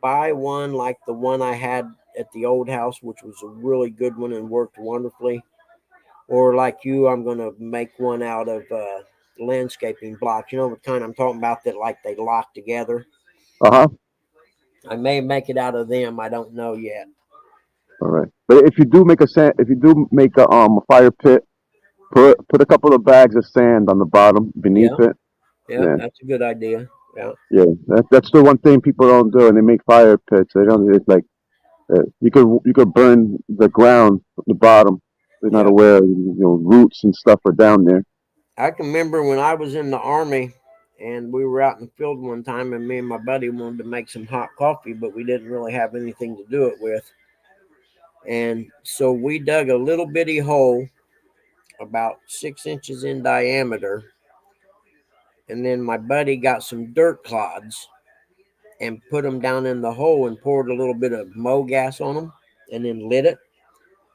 S1: buy one like the one I had at the old house, which was a really good one and worked wonderfully, or like you, I'm going to make one out of landscaping blocks. You know what kind I'm talking about, that like they lock together.
S7: Uh-huh.
S1: I may make it out of them. I don't know yet.
S7: All right. But if you do make a fire pit, put a couple of bags of sand on the bottom beneath it.
S1: Yeah, that's a good idea. Yeah.
S7: Yeah, that's the one thing people don't do, and they make fire pits. They don't. It's like you could burn the ground at the bottom. They're not aware. Roots and stuff are down there.
S1: I can remember when I was in the Army and we were out in the field one time, and me and my buddy wanted to make some hot coffee, but we didn't really have anything to do it with. And so we dug a little bitty hole about 6 inches in diameter. And then my buddy got some dirt clods and put them down in the hole and poured a little bit of Mo gas on them and then lit it.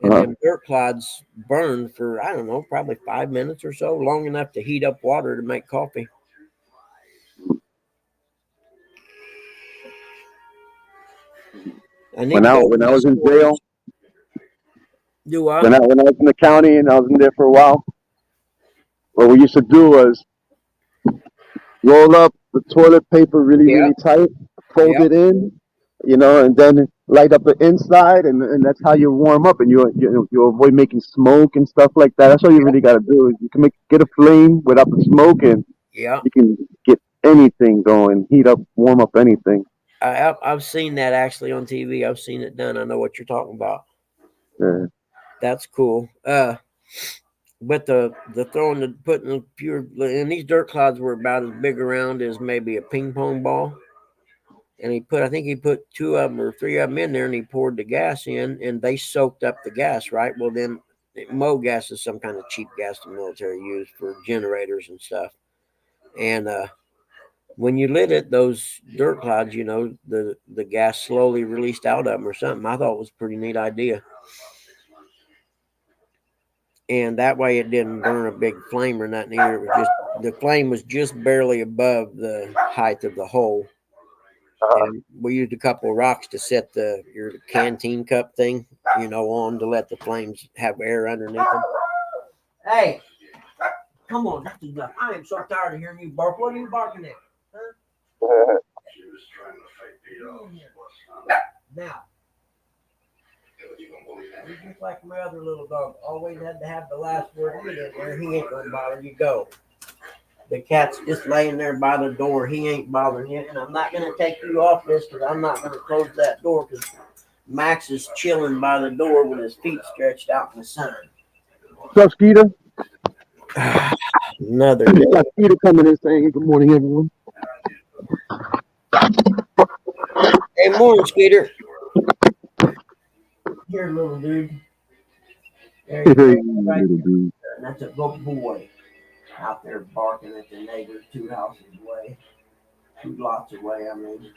S1: And then dirt clods burned for, I don't know, probably 5 minutes or so, long enough to heat up water to make coffee.
S7: When I was in jail,
S1: do what?
S7: When I was in the county and I was in there for a while, what we used to do was roll up the toilet paper really tight, fold it in, and then light up the inside, and that's how you warm up, and you avoid making smoke and stuff like that. That's all you really got to do. Is you can get a flame without the smoke, and you can get anything going, warm up anything.
S1: I've seen that actually on TV. I've seen it done. I know what you're talking about.
S7: Yeah.
S1: That's cool. But the putting the pure, and these dirt clods were about as big around as maybe a ping pong ball. And I think he put 2 of them or 3 of them in there, and he poured the gas in, and they soaked up the gas, right? Well, then Mo gas is some kind of cheap gas the military used for generators and stuff. And when you lit it, those dirt clods, the gas slowly released out of them or something. I thought it was a pretty neat idea. And that way it didn't burn a big flame or nothing either. It was just, the flame was just barely above the height of the hole. And we used a couple of rocks to set your canteen cup thing, on to let the flames have air underneath them. Hey, come on, that's enough. I am so tired of hearing you bark. What are you barking at? Huh? Now, you're just like my other little dog. Always had to have the last word in there. He ain't gonna bother you. Go. The cat's just laying there by the door. He ain't bothering you. And I'm not going to take you off this because I'm not going to close that door because Max is chilling by the door with his feet stretched out in the sun.
S7: What's up, Skeeter?
S1: Another day.
S7: Skeeter coming in saying good morning, everyone.
S1: Hey, morning, Skeeter. Here, little dude. There you go. Right
S7: Little
S1: there.
S7: dude.
S1: And that's a good boy out there barking at the neighbors 2 houses away, 2 lots away. I mean,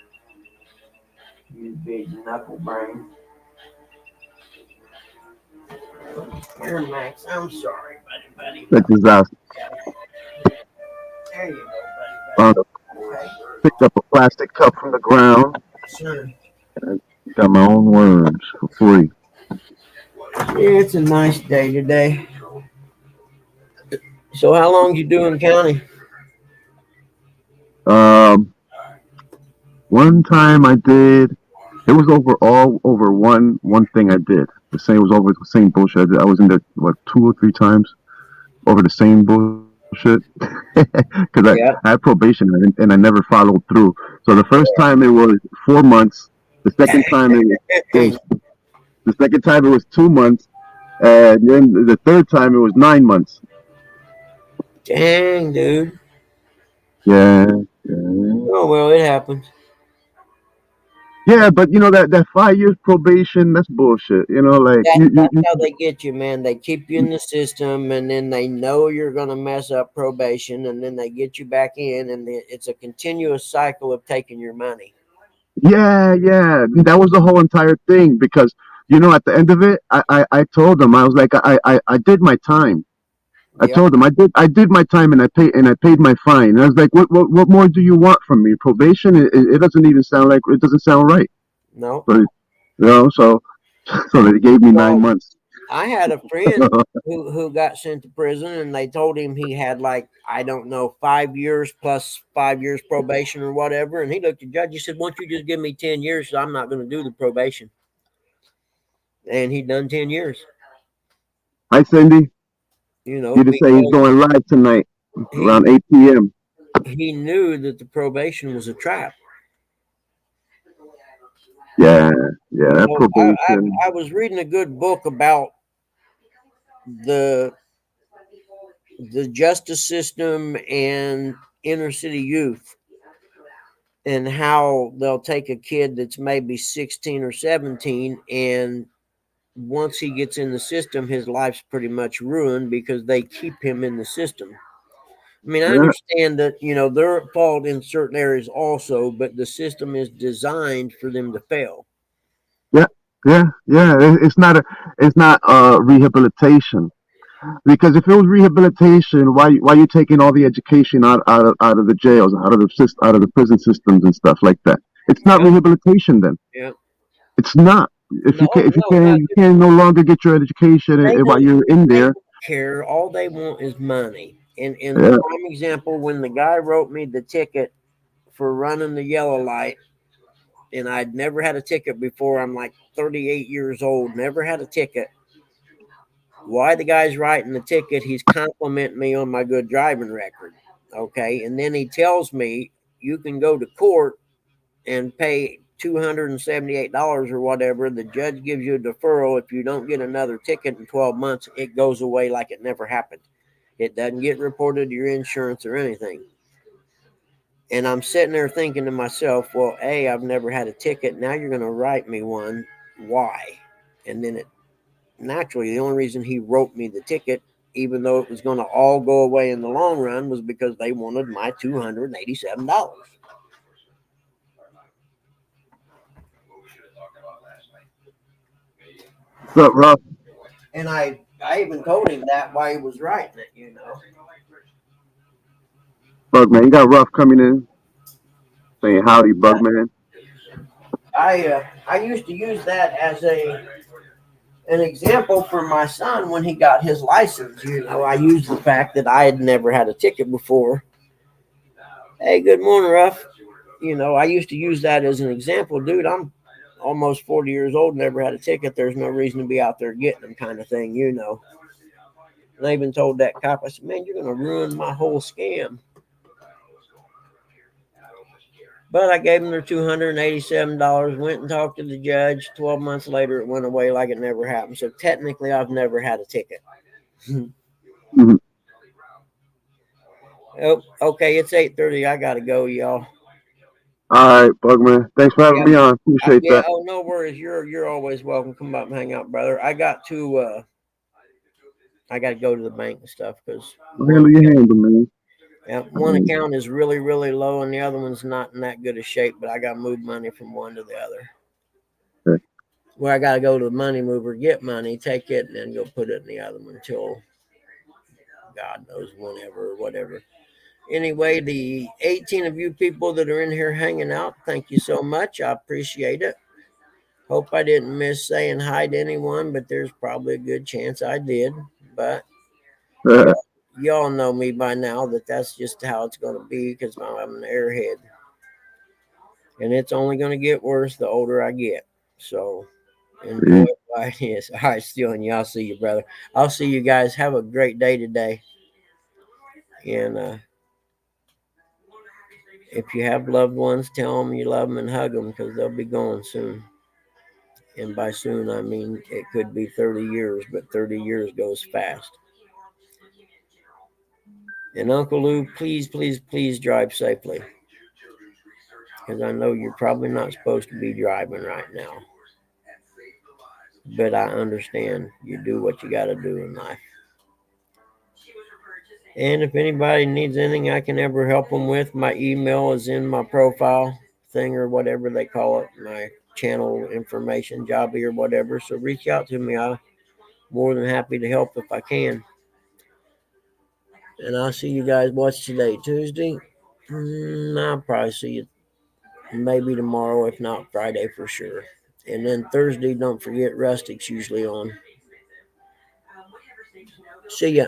S1: you big knuckle brain. Here, Max. I'm sorry, buddy.
S7: Check this out.
S1: There you go,
S7: Found
S1: buddy.
S7: picked up a plastic cup from the ground.
S1: Sure.
S7: Got my own worms for free.
S1: Yeah, it's a nice day today. So, how long you doing county?
S7: One time I did. It was over one thing I did. The same was over the same bullshit. I was in there 2 or 3 times over the same bullshit because
S1: Yeah.
S7: I had probation and I never followed through. So the first time it was 4 months. The second time it was 2 months, and then the third time it was 9 months.
S1: Dang, dude.
S7: Yeah.
S1: Oh well, it happens.
S7: Yeah, but you know that 5 years probation, that's bullshit. You know, like
S1: That's how they get you, man. They keep you in the system, and then they know you're gonna mess up probation, and then they get you back in, and it's a continuous cycle of taking your money.
S7: yeah, that was the whole entire thing because you know at the end of it, I told them I was like I did my time. I
S1: Yep.
S7: told them I did my time and I paid my fine. And I was like, what more do you want from me? Probation? It doesn't even sound like it doesn't sound right.
S1: No.
S7: But you know, so they gave me 9 months.
S1: I had a friend who got sent to prison, and they told him he had like, I don't know, 5 years plus 5 years probation or whatever. And he looked at the judge. He said, "Why don't you just give me 10 years? So I'm not going to do the probation." And he done 10 years.
S7: Hi, Cindy.
S1: You know,
S7: You just say he's going live tonight around 8 p.m.
S1: He knew that the probation was a trap.
S7: Yeah, that probation.
S1: I was reading a good book about the justice system and inner city youth, and how they'll take a kid that's maybe 16 or 17, and once he gets in the system, his life's pretty much ruined because they keep him in the system. I mean, I understand that, you know, they're at fault in certain areas also, but the system is designed for them to fail.
S7: Yeah. It's not rehabilitation. Because if it was rehabilitation, why you taking all the education out of the jails, out of the prison systems and stuff like that? It's not rehabilitation then.
S1: Yeah.
S7: It's not. If you can no longer get your education while you're in there.
S1: Care. All they want is money. And the prime example, when the guy wrote me the ticket for running the yellow light, and I'd never had a ticket before. I'm like 38 years old, never had a ticket. Why the guy's writing the ticket? He's complimenting me on my good driving record. Okay. And then he tells me you can go to court and pay $278 or whatever. The judge gives you a deferral. If you don't get another ticket in 12 months, it goes away like it never happened. It doesn't get reported to your insurance or anything. And I'm sitting there thinking to myself, well, A, I've never had a ticket. Now you're going to write me one. Why? And then naturally, the only reason he wrote me the ticket, even though it was going to all go away in the long run, was because they wanted my $287.
S7: What's up, Ruff?
S1: And I even told him that while he was writing it, you know.
S7: Bugman, you got Ruff coming in saying howdy, Bugman.
S1: I used to use that as an example for my son when he got his license. You know, I used the fact that I had never had a ticket before. Hey, good morning, Ruff. You know, I used to use that as an example. Dude, I'm almost 40 years old, never had a ticket. There's no reason to be out there getting them, kind of thing, you know. And I even told that cop, I said, man, you're going to ruin my whole scam. But I gave them their $287, went and talked to the judge. 12 months later, it went away like it never happened. So technically, I've never had a ticket.
S7: Mm-hmm.
S1: Oh, okay, it's 8:30. I got to go, y'all.
S7: All right, Bugman. Thanks for having
S1: Yeah.
S7: me on. Appreciate
S1: Yeah.
S7: that.
S1: Oh, no worries. You're always welcome. Come up and hang out, brother. I got to go to the bank and stuff because
S7: Handle your handle, man.
S1: yeah,
S7: I
S1: one
S7: mean,
S1: account is really, really low and the other one's not in that good a shape, but I got to move money from one to the other.
S7: okay.
S1: Where I got to go to the money mover, get money, take it, and then go put it in the other one until God knows whenever or whatever. Anyway, the 18 of you people that are in here hanging out, thank you so much. I appreciate it. Hope I didn't miss saying hi to anyone, but there's probably a good chance I did. But y'all know me by now that that's just how it's going to be because I'm an airhead. And it's only going to get worse the older I get. So enjoy it while it is. All right, stealing you. I'll see you, brother. I'll see you guys. Have a great day today. And if you have loved ones, tell them you love them and hug them because they'll be gone soon. And by soon, I mean it could be 30 years, but 30 years goes fast. And Uncle Lou, please, please, please drive safely. Because I know you're probably not supposed to be driving right now. But I understand you do what you got to do in life. And if anybody needs anything I can ever help them with, my email is in my profile thing or whatever they call it, my channel information, jobby or whatever. So reach out to me. I'm more than happy to help if I can. And I'll see you guys. What's today? Tuesday? I'll probably see you maybe tomorrow, if not Friday for sure. And then Thursday, don't forget Rustic's usually on. See ya.